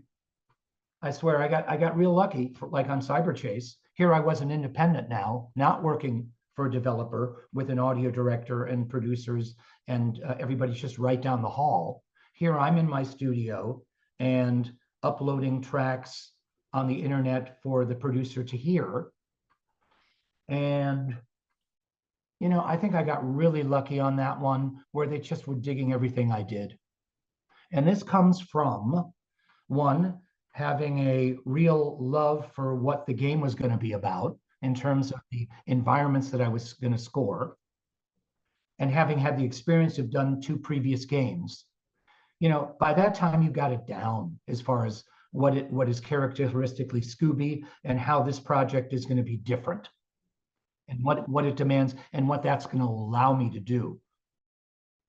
I swear, I got real lucky, like on Cyber Chase. Here I was an independent now, not working for a developer with an audio director and producers, and everybody's just right down the hall. Here I'm in my studio and uploading tracks on the internet for the producer to hear. And, I think I got really lucky on that one, where they just were digging everything I did. And this comes from, one, having a real love for what the game was going to be about in terms of the environments that I was going to score, and having had the experience of done 2 previous games. By that time you got it down as far as what is characteristically Scooby, and how this project is going to be different, and what it demands, and what that's going to allow me to do.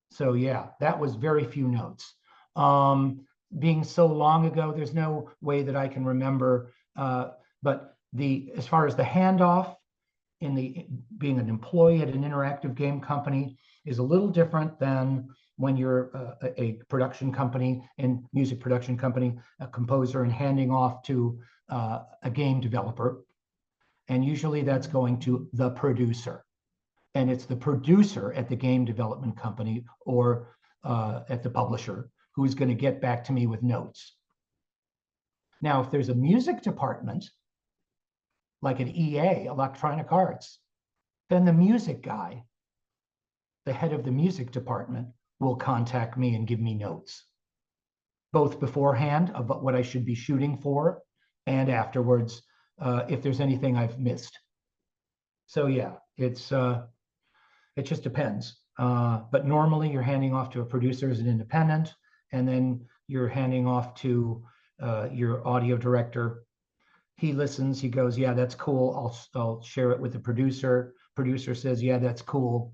So yeah, that was very few notes. Being so long ago, there's no way that I can remember. But as far as the handoff being an employee at an interactive game company is a little different than when you're a production company and music production company, a composer, and handing off to a game developer. And usually that's going to the producer. And it's the producer at the game development company or at the publisher who's going to get back to me with notes. Now, if there's a music department, like an EA, Electronic Arts, then the music guy, the head of the music department, will contact me and give me notes, both beforehand about what I should be shooting for and afterwards if there's anything I've missed. So yeah, it just depends. But normally you're handing off to a producer as an independent, and then you're handing off to your audio director. He listens, he goes, yeah, that's cool. I'll share it with the producer. Producer says, yeah, that's cool.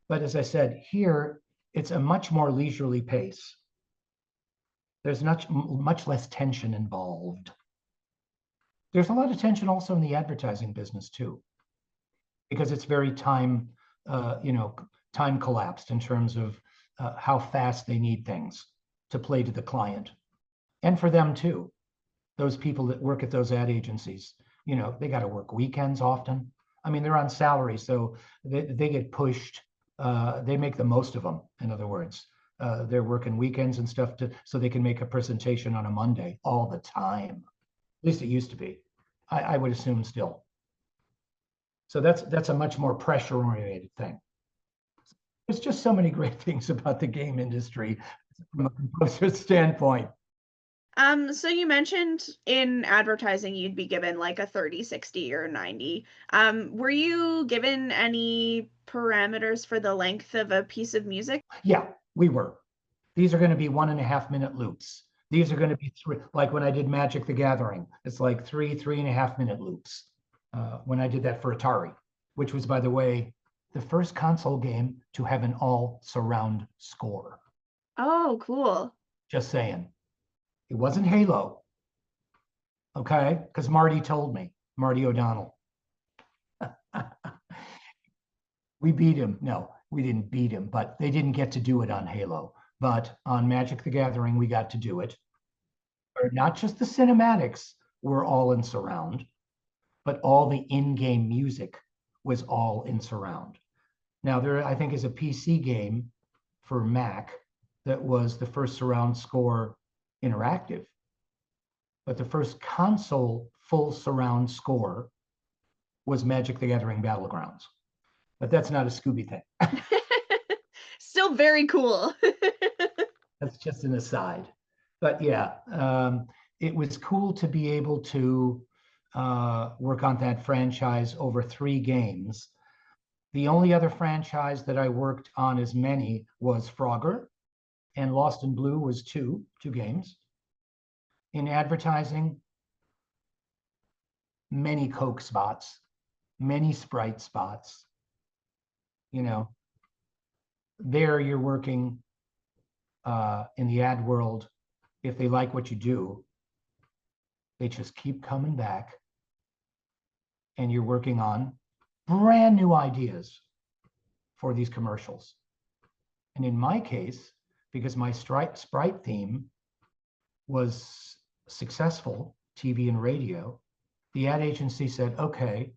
But as I said, here, it's a much more leisurely pace. There's much less tension involved. There's a lot of tension also in the advertising business too, because it's very time collapsed in terms of how fast they need things to play to the client. And for them too, those people that work at those ad agencies, they got to work weekends often. I mean, they're on salary, so they get pushed. They make the most of them, in other words. They're working weekends and stuff so they can make a presentation on a Monday all the time. At least it used to be. I would assume still. So that's a much more pressure-oriented thing. There's just so many great things about the game industry from a composer's standpoint. So you mentioned in advertising you'd be given like a 30, 60, or 90. Were you given any parameters for the length of a piece of music? Yeah, we were. These are going to be 1.5-minute loops. These are going to be three, like when I did Magic the Gathering, it's like 3.5-minute loops. When I did that for Atari, which was, by the way, the first console game to have an all surround score. Oh, cool. Just saying. It wasn't Halo. Okay? Because Marty told me, Marty O'Donnell. We beat him. No, we didn't beat him, but they didn't get to do it on Halo. But on Magic the Gathering, we got to do it. Or not just the cinematics were all in surround, but all the in-game music was all in surround. Now, there, I think, is a PC game for Mac that was the first surround score interactive, but the first console full surround score was Magic the Gathering Battlegrounds. But that's not a Scooby thing. Still very cool. That's just an aside. But yeah, it was cool to be able to work on that franchise over 3 games. The only other franchise that I worked on as many was Frogger, and Lost in Blue was two games. In advertising, many Coke spots, many Sprite spots. There you're working in the ad world. If they like what you do, they just keep coming back, and you're working on brand new ideas for these commercials. And in my case, because my Sprite theme was successful, TV and radio, the ad agency said, okay,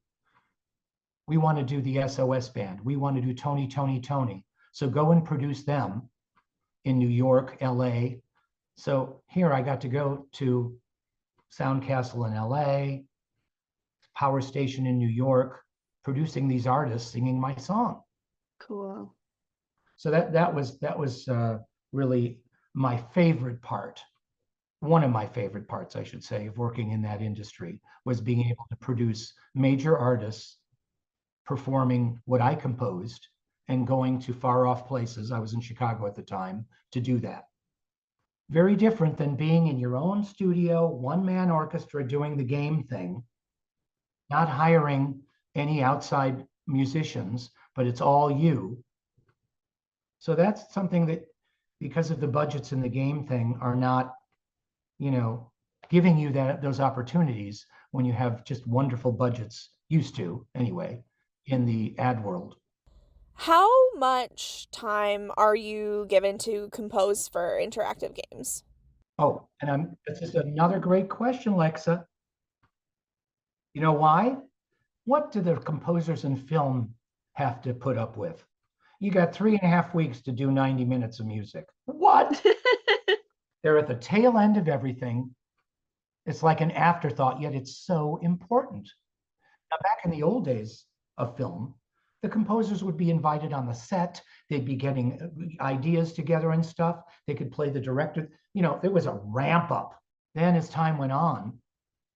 we want to do the SOS band. We want to do Tony, Tony, Tony. So go and produce them in New York, LA. So here I got to go to Soundcastle in LA, Power Station in New York, producing these artists singing my song. Cool. So that was really my favorite part. One of my favorite parts, I should say, of working in that industry was being able to produce major artists performing what I composed and going to far off places. I was in Chicago at the time to do that. Very different than being in your own studio, one-man orchestra doing the game thing, not hiring any outside musicians, but it's all you. So that's something that, because of the budgets in the game thing, are not, giving you those opportunities when you have just wonderful budgets, used to anyway, in the ad world. How much time are you given to compose for interactive games? Oh, and this is another great question, Lexa. You know why? What do the composers in film have to put up with? You got 3.5 weeks to do 90 minutes of music. What? They're at the tail end of everything. It's like an afterthought, yet it's so important. Now, back in the old days of film, the composers would be invited on the set. They'd be getting ideas together and stuff. They could play the director. There was a ramp up. Then as time went on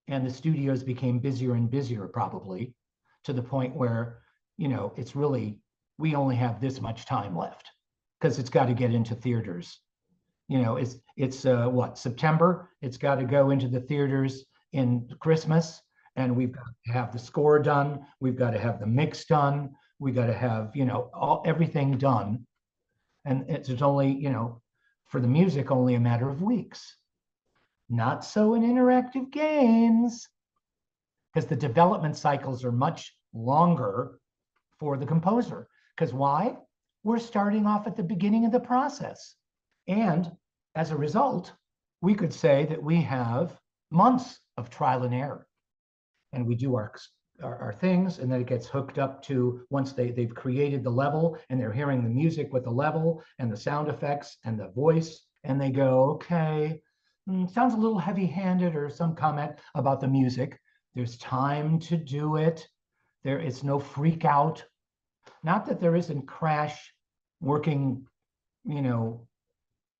and the studios became busier and busier, probably to the point where, it's really, we only have this much time left because it's got to get into theaters. It's what, September? It's got to go into the theaters in Christmas, and we've got to have the score done. We've got to have the mix done. We got to have, everything done. And it's only, for the music, only a matter of weeks. Not so in interactive games, because the development cycles are much longer for the composer. Because why? We're starting off at the beginning of the process. And as a result, we could say that we have months of trial and error. And we do our things, and then it gets hooked up to, once they've created the level and they're hearing the music with the level and the sound effects and the voice, and they go, okay, sounds a little heavy-handed, or some comment about the music. There's time to do it. There is no freak out. Not that there isn't crash working,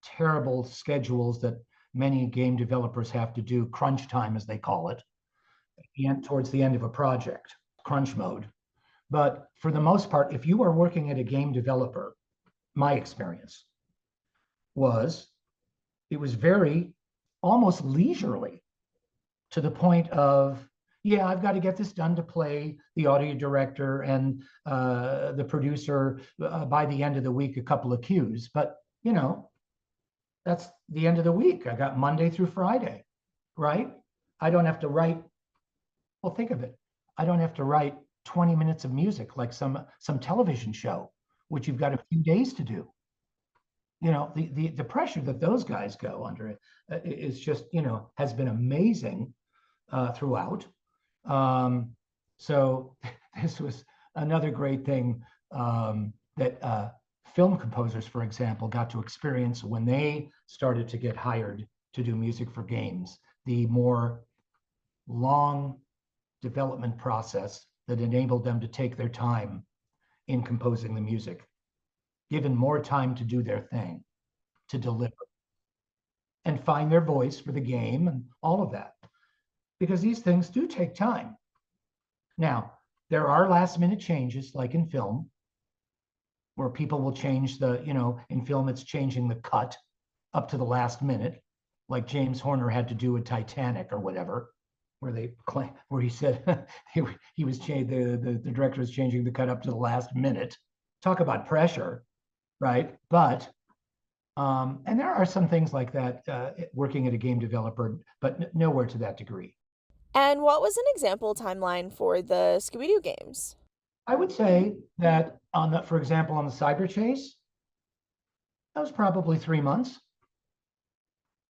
terrible schedules that many game developers have to do, crunch time as they call it, and towards the end of a project, crunch mode. But for the most part, if you are working at a game developer, my experience was, it was very almost leisurely, to the point of, yeah, I've got to get this done to play the audio director and the producer by the end of the week, a couple of cues. But, that's the end of the week. I got Monday through Friday, right? I don't have to write, well, think of it. I don't have to write 20 minutes of music like some television show, which you've got a few days to do. The pressure that those guys go under is just, has been amazing throughout. So this was another great thing that film composers, for example, got to experience when they started to get hired to do music for games. The more long development process that enabled them to take their time in composing the music, given more time to do their thing, to deliver, and find their voice for the game and all of that. Because these things do take time. Now, there are last minute changes, like in film, where people will change in film, it's changing the cut up to the last minute, like James Horner had to do with Titanic or whatever, where he said he was the director was changing the cut up to the last minute. Talk about pressure, right? But and there are some things like that working at a game developer, but nowhere to that degree. And what was an example timeline for the Scooby-Doo games? I would say that for example, on the Cyber Chase, that was probably 3 months.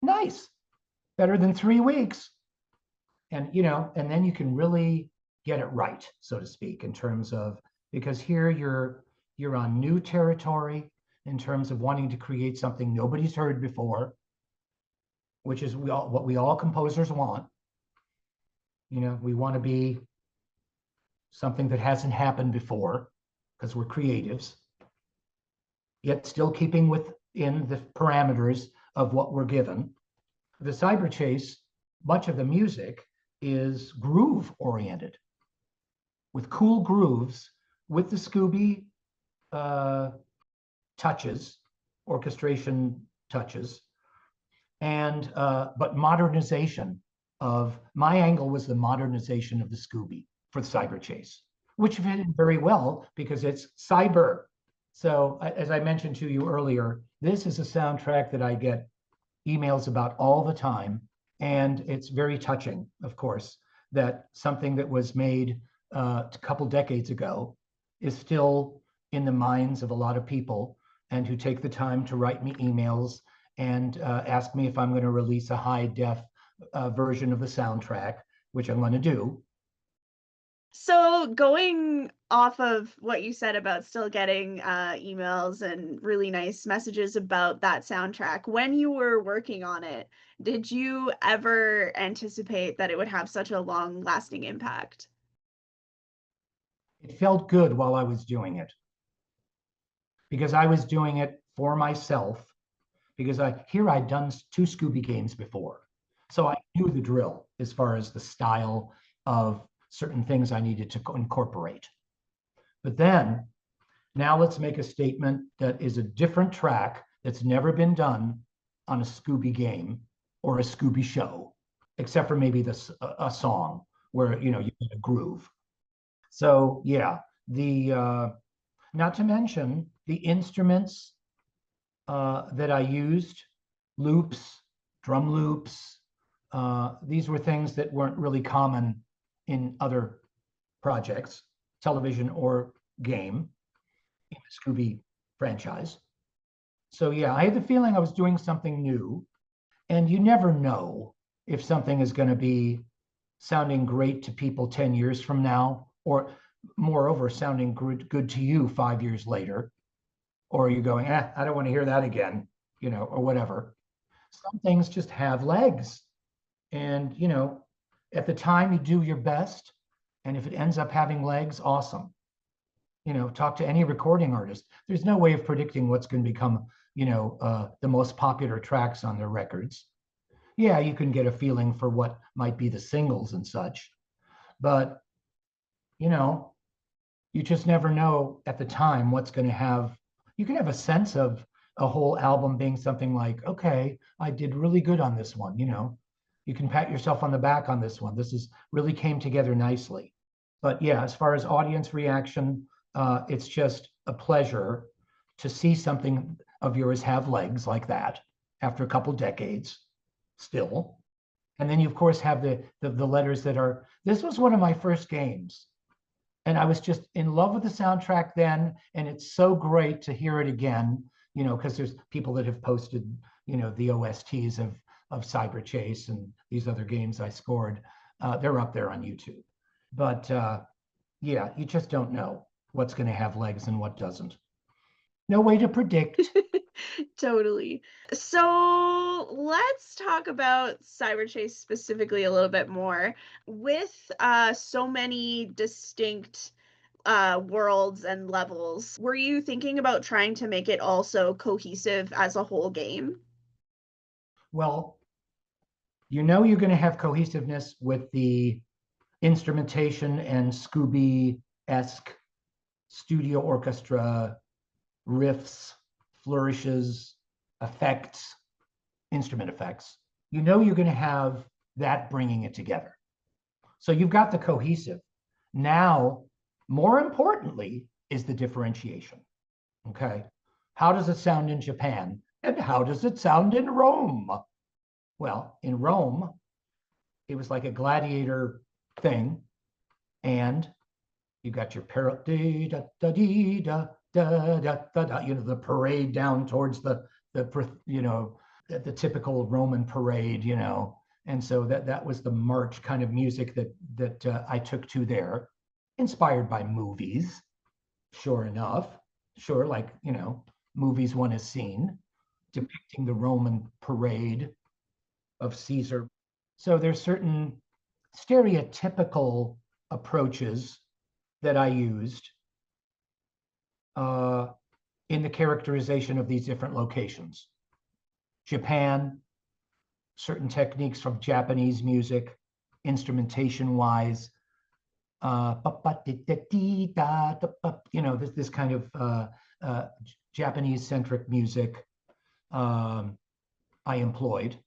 Nice, better than 3 weeks. And and then you can really get it right, so to speak, in terms of, because here you're on new territory in terms of wanting to create something nobody's heard before, which is what we all composers want. We want to be something that hasn't happened before, because we're creatives, yet still keeping within the parameters of what we're given. The Cyber Chase, much of the music is groove oriented, with cool grooves, with the Scooby touches, orchestration touches, and but modernization of, my angle was the modernization of the Scooby for the Cyber Chase, which fit in very well because it's cyber. So as I mentioned to you earlier, this is a soundtrack that I get emails about all the time. And it's very touching, of course, that something that was made a couple decades ago is still in the minds of a lot of people and who take the time to write me emails and ask me if I'm going to release a high def version of the soundtrack, which I'm going to do. So going off of what you said about still getting emails and really nice messages about that soundtrack, when you were working on it, did you ever anticipate that it would have such a long-lasting impact? It felt good while I was doing it because I was doing it for myself because I'd done 2 Scooby games before. So I knew the drill as far as the style of certain things I needed to incorporate. But then, now let's make a statement that is a different track that's never been done on a Scooby game or a Scooby show, except for maybe a song where you get a groove. So yeah, not to mention the instruments that I used, loops, drum loops. These were things that weren't really common in other projects, television or game, in the Scooby franchise. So yeah, I had the feeling I was doing something new, and you never know if something is going to be sounding great to people 10 years from now, or moreover, sounding good to you 5 years later, or you're going, I don't want to hear that again, or whatever. Some things just have legs. And, at the time you do your best. And if it ends up having legs, awesome. Talk to any recording artist. There's no way of predicting what's going to become, the most popular tracks on their records. Yeah, you can get a feeling for what might be the singles and such. But, you just never know at the time what's going to have. You can have a sense of a whole album being something like, okay, I did really good on this one, You can pat yourself on the back on this one. This really came together nicely. But yeah, as far as audience reaction, it's just a pleasure to see something of yours have legs like that after a couple decades still. And then you, of course, have the letters that are, this was one of my first games. And I was just in love with the soundtrack then. And it's so great to hear it again, because there's people that have posted, the OSTs of Cyber Chase and these other games I scored. They're up there on YouTube. But yeah, you just don't know what's going to have legs and what doesn't. No way to predict. Totally. So let's talk about Cyber Chase specifically a little bit more. With so many distinct worlds and levels, were you thinking about trying to make it also cohesive as a whole game? Well, you're going to have cohesiveness with the instrumentation and Scooby-esque studio orchestra riffs, flourishes, effects, instrument effects. You're going to have that bringing it together. So you've got the cohesive. Now, more importantly, is the differentiation. Okay. How does it sound in Japan? And how does it sound in Rome? Well, in Rome, it was like a gladiator thing. And you got your the parade down towards the typical Roman parade, And so that was the march kind of music that I took to there, inspired by movies, sure enough. Sure, like, movies one has seen depicting the Roman parade of Caesar. So there's certain stereotypical approaches that I used in the characterization of these different locations. Japan, certain techniques from Japanese music, instrumentation-wise, this kind of Japanese-centric music I employed,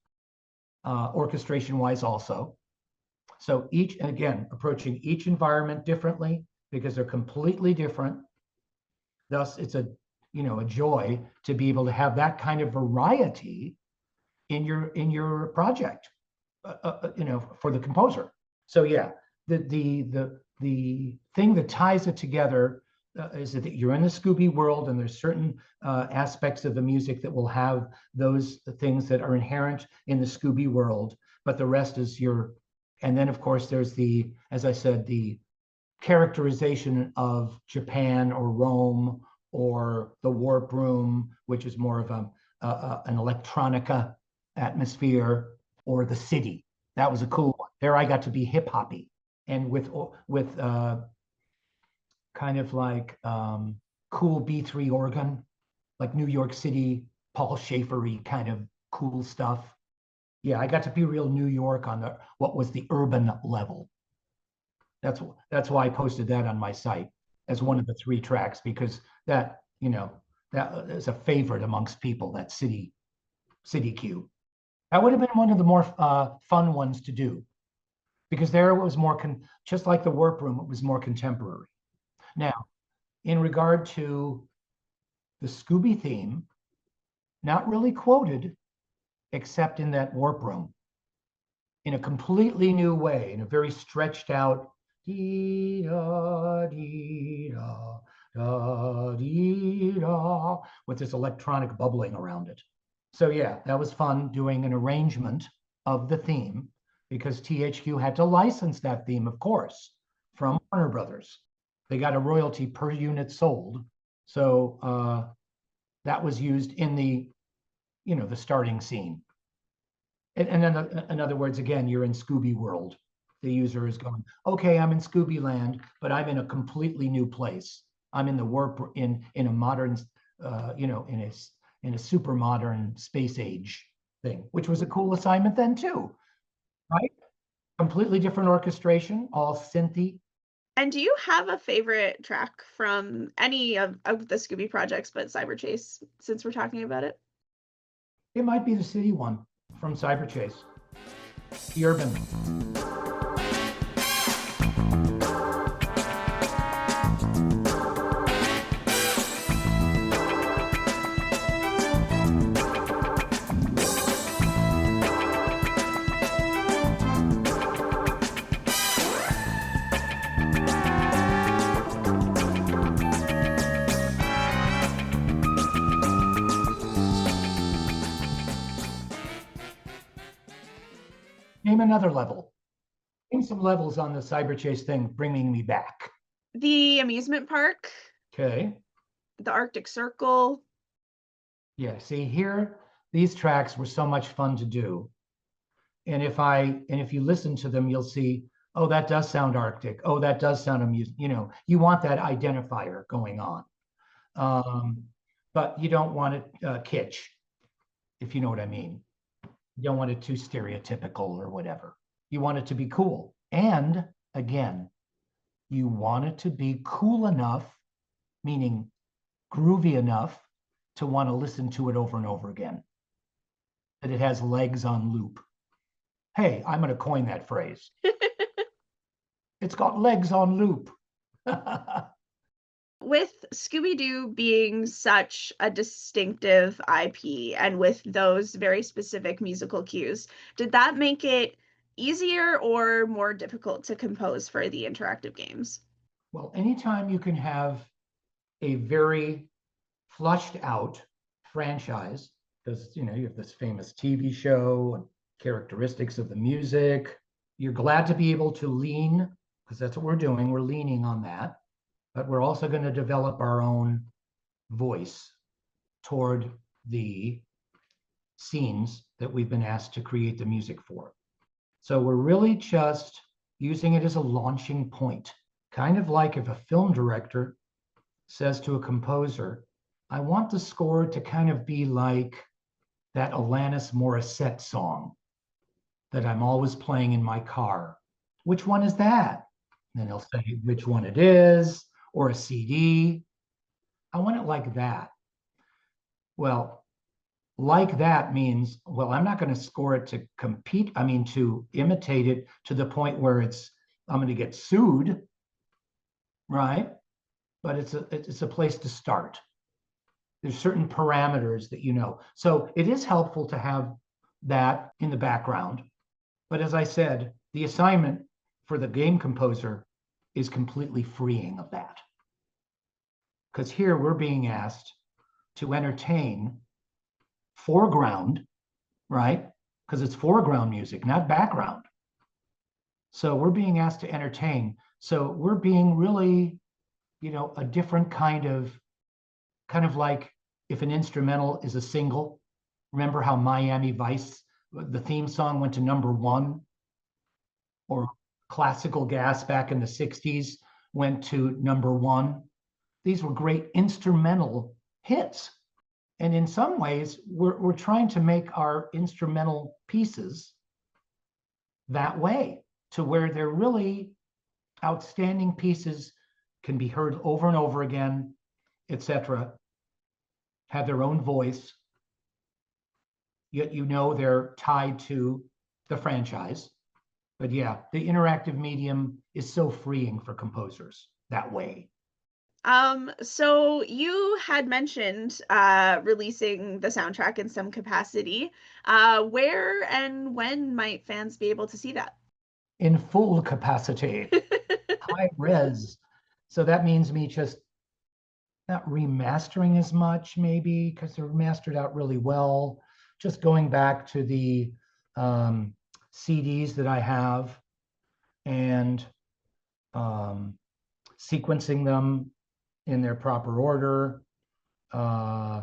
orchestration-wise also. So each, and again, approaching each environment differently because they're completely different. Thus, it's a joy to be able to have that kind of variety in your project, for the composer. So yeah, the thing that ties it together is that you're in the Scooby world, and there's certain aspects of the music that will have those things that are inherent in the Scooby world, but the rest is your. And then, of course, there's the, as I said, the characterization of Japan or Rome or the Warp Room, which is more of an electronica atmosphere, or the city. That was a cool one. There I got to be hip hoppy, and with kind of like cool B3 organ, like New York City, Paul Schaefer-y kind of cool stuff. Yeah, I got to be real New York on the what was the urban level. That's why I posted that on my site as one of the 3 tracks, because that, you know, that is a favorite amongst people, that city cue. That would have been one of the more fun ones to do, because there it was more just like the Warp Room, it was more contemporary. Now, in regard to the Scooby theme, not really quoted except in that Warp Room, in a completely new way, in a very stretched out dee da dee da da dee da, with this electronic bubbling around it. So yeah, that was fun doing an arrangement of the theme, because THQ had to license that theme, of course, from Warner Brothers. They got a royalty per unit sold. So that was used in the, you know, the starting scene. And then, in other words, again, you're in Scooby world. The user is going, okay, I'm in Scooby land, but I'm in a completely new place. I'm in the warp, in a modern, you know, in a super modern space age thing, which was a cool assignment then too, right? Completely different orchestration, all synthy. And do you have a favorite track from any of the Scooby projects but Cyber Chase, since we're talking about it? It might be the city one from Cyber Chase, the urban. Name another level. Name some levels on the Cyber Chase thing, bringing me back. The amusement park. Okay. The Arctic Circle. Yeah, see here, these tracks were so much fun to do. And if you listen to them, you'll see, oh, that does sound Arctic. Oh, that does sound amusing. You know, you want that identifier going on. But you don't want it kitsch, if you know what I mean. You don't want it too stereotypical or whatever. You want it to be cool. And again, you want it to be cool enough, meaning groovy enough, to want to listen to it over and over again. That it has legs on loop. Hey, I'm going to coin that phrase. It's got legs on loop. With Scooby-Doo being such a distinctive IP, and with those very specific musical cues, did that make it easier or more difficult to compose for the interactive games? Well, anytime you can have a very flushed out franchise, because you know you have this famous TV show and characteristics of the music, you're glad to be able to lean, because that's what we're doing. We're leaning on that, but we're also going to develop our own voice toward the scenes that we've been asked to create the music for. So we're really just using it as a launching point, kind of like if a film director says to a composer, I want the score to kind of be like that Alanis Morissette song that I'm always playing in my car. Which one is that? And then he'll say which one it is, or a CD. I want it like that. Well, like that means, well, I'm not going to score it to compete. I mean, to imitate it to the point where I'm going to get sued, right? But it's a place to start. There's certain parameters that you know. So it is helpful to have that in the background. But as I said, the assignment for the game composer is completely freeing of that. because here we're being asked to entertain foreground, right? Because it's foreground music, not background. So we're being asked to entertain. So we're being really, a different kind of like if an instrumental is a single. Remember how Miami Vice, the theme song went to #1, or Classical Gas back in the 60s went to #1. These were great instrumental hits. And in some ways, we're trying to make our instrumental pieces that way, to where they're really outstanding pieces, can be heard over and over again, etc., have their own voice, yet they're tied to the franchise. But yeah, the interactive medium is so freeing for composers that way. So you had mentioned releasing the soundtrack in some capacity. Where and when might fans be able to see that? In full capacity, high res. So that means me just not remastering as much, maybe, because they're mastered out really well. Just going back to the CDs that I have and sequencing them in their proper order, and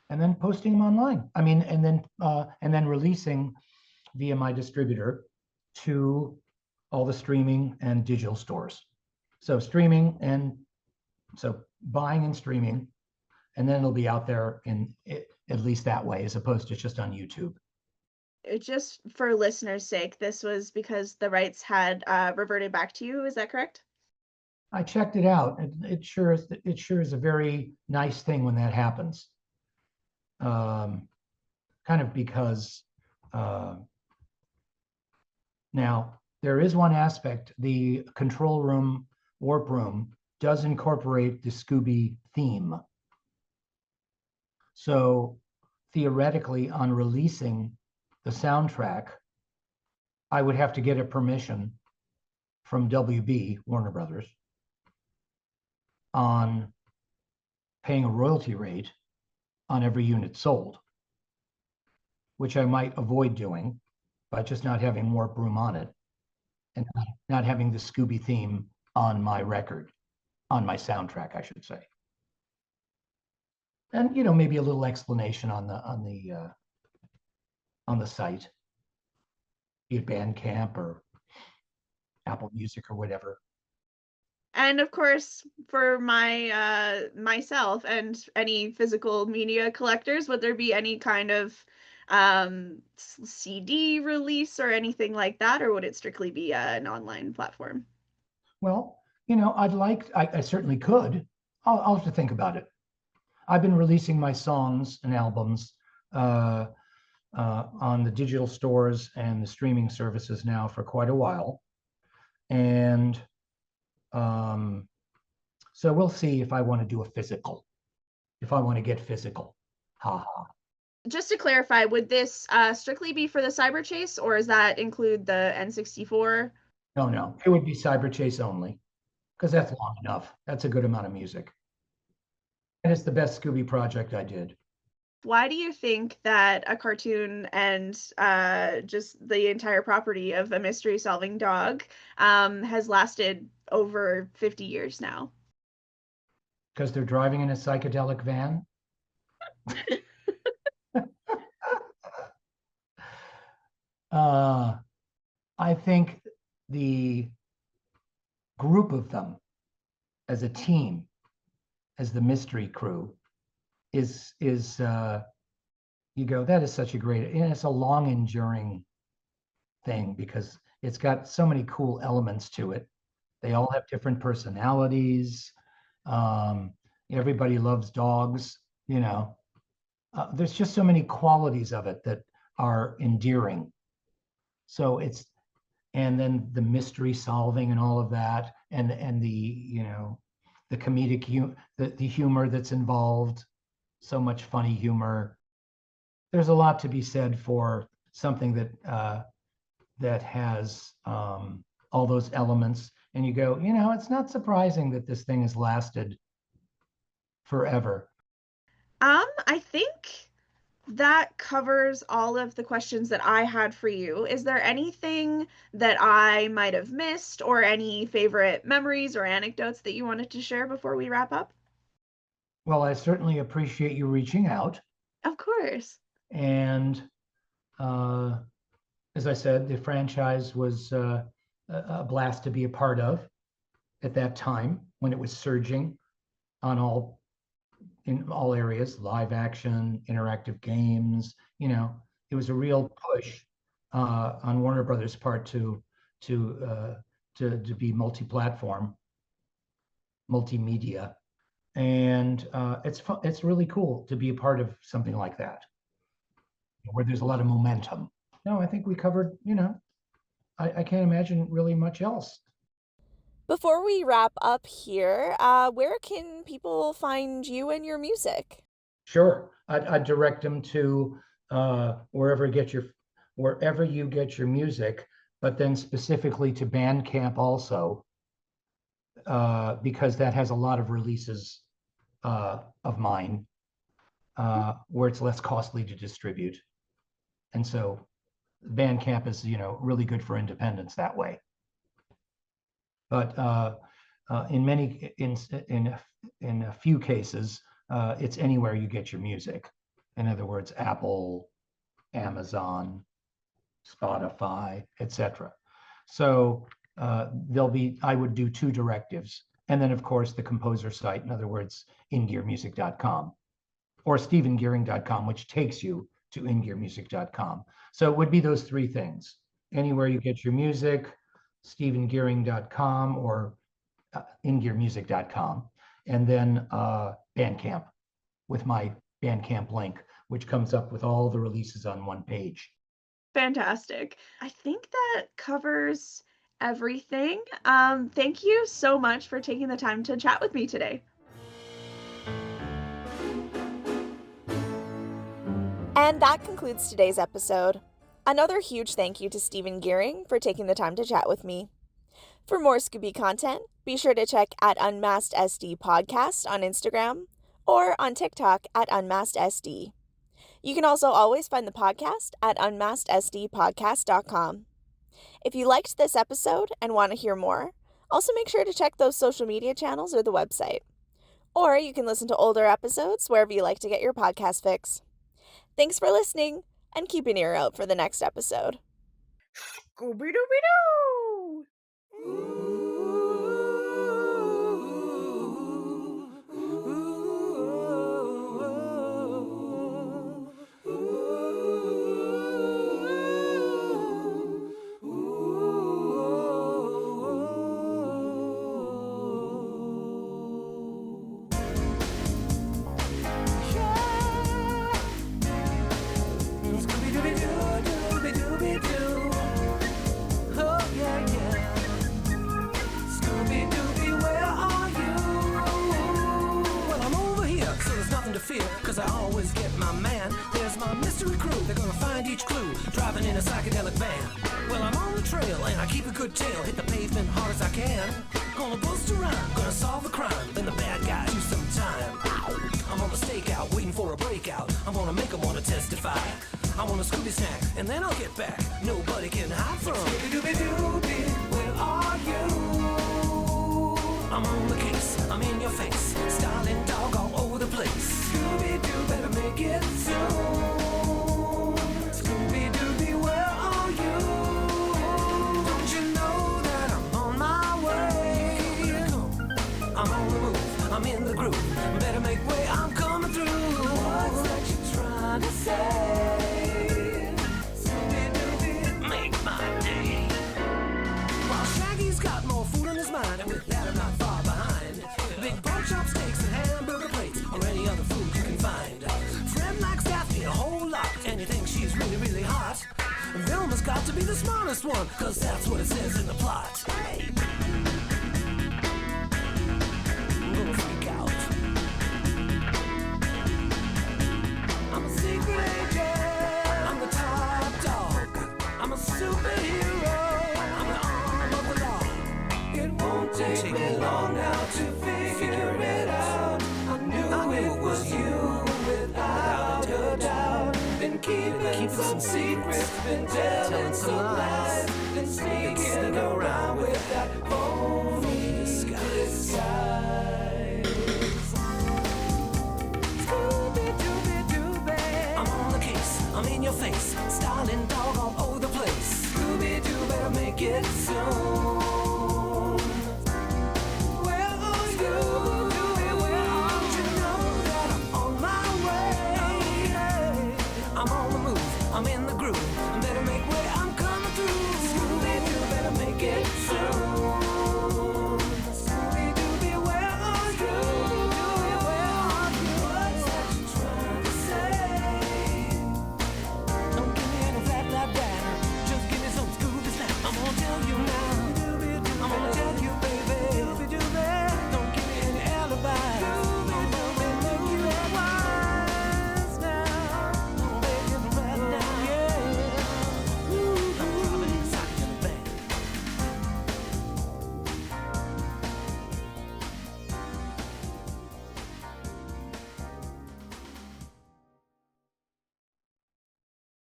then posting them online. I mean, and then releasing via my distributor to all the streaming and digital stores. So streaming, and so buying and streaming, and then it'll be out there at least that way, as opposed to just on YouTube. Just for listeners' sake, this was because the rights had reverted back to you. Is that correct? I checked it out. It sure is a very nice thing when that happens. Kind of because now there is one aspect. The control room, warp room, does incorporate the Scooby theme. So theoretically, on releasing the soundtrack, I would have to get a permission from WB, Warner Brothers, on paying a royalty rate on every unit sold, which I might avoid doing by just not having Warp Room on it, and not having the Scooby theme on my record, on my soundtrack, I should say. And maybe a little explanation on the site, be it Bandcamp or Apple Music or whatever. And of course, for my myself and any physical media collectors, would there be any kind of CD release or anything like that, or would it strictly be an online platform? Well, I certainly could. I'll have to think about it. I've been releasing my songs and albums on the digital stores and the streaming services now for quite a while. And so we'll see if I want to do a physical, if I want to get physical. Ha ha. Just to clarify, would this strictly be for the Cyber Chase, or does that include the N64? No, it would be Cyber Chase only, because that's long enough. That's a good amount of music. And it's the best Scooby project I did. Why do you think that a cartoon and just the entire property of a mystery-solving dog has lasted over 50 years now? Because they're driving in a psychedelic van. I think the group of them as a team, as the mystery crew, is that is such a great, and it's a long enduring thing because it's got so many cool elements to it. They all have different personalities. Everybody loves dogs, there's just so many qualities of it that are endearing. So and then the mystery solving and all of that, and the the comedic the humor that's involved, so much funny humor. There's a lot to be said for something that has all those elements and you go, it's not surprising that this thing has lasted forever. I think that covers all of the questions that I had for you. Is there anything that I might have missed, or any favorite memories or anecdotes that you wanted to share before we wrap up? Well, I certainly appreciate you reaching out. Of course. And as I said, the franchise was a blast to be a part of at that time when it was surging in all areas, live action, interactive games. It was a real push on Warner Brothers' part to be multi-platform, multimedia, and it's really cool to be a part of something like that, where there's a lot of momentum. No, I think we covered. I can't imagine really much else. Before we wrap up here, where can people find you and your music? Sure, I'd direct them to wherever you get your music, but then specifically to Bandcamp also, because that has a lot of releases of mine, where it's less costly to distribute, and so Bandcamp is really good for independence that way. But in a few cases, it's anywhere you get your music. In other words, Apple, Amazon, Spotify, etc. So I would do 2 directives. And then, of course, the composer site, in other words, ingearmusic.com or stephengeering.com, which takes you to ingearmusic.com. So it would be those 3 things. Anywhere you get your music, stephengeering.com or ingearmusic.com, and then Bandcamp with my Bandcamp link, which comes up with all the releases on one page. Fantastic. I think that covers everything. Thank you so much for taking the time to chat with me today. And that concludes today's episode. Another huge thank you to Stephen Geering for taking the time to chat with me. For more Scooby content, be sure to check at Unmasked SD Podcast on Instagram or on TikTok at Unmasked SD. You can also always find the podcast at unmaskedsdpodcast.com. If you liked this episode and want to hear more, also make sure to check those social media channels or the website. Or you can listen to older episodes wherever you like to get your podcast fix. Thanks for listening, and keep an ear out for the next episode. Scooby-Doo! Cause I always get my man. There's my mystery crew, they're gonna find each clue, driving in a psychedelic van. Well, I'm on the trail and I keep a good tail, hit the pavement hard as I can. Gonna bust around, gonna solve the crime, then the bad guys do some time. I'm on the stakeout, waiting for a breakout. I'm gonna make them wanna testify. I want a Scooby snack, and then I'll get back. Nobody can hide from Scooby-Dooby-Dooby, where are you? I'm on the case, I'm in your face, styling dog all over the place. Scooby-Doo, better make it soon. Scooby-Dooby, where are you? Don't you know that I'm on my way? I'm on the move, I'm in the groove. Better make way, I'm coming through. What's that you trying to say? Scooby-Dooby, make my day. While Shaggy's got more food on his mind, and with that I'm not far behind. Big pork chop steaks and hamburger plates, or any other food you can find. Fred likes Daphne a whole lot, and you think she's really, really hot. Vilma's got to be the smartest one, cause that's what it says in the plot. Hey. I'm gonna freak out. I'm a secret agent, I'm the top dog, I'm a superhero, I'm the arm of the law. It won't keeping some secrets, been telling some lies, been sneaking around with that phony disguise. Scooby-Dooby-Dooby, I'm on the case, I'm in your face, styling dog all over the place. Scooby-Doo, better make it soon. I'm in the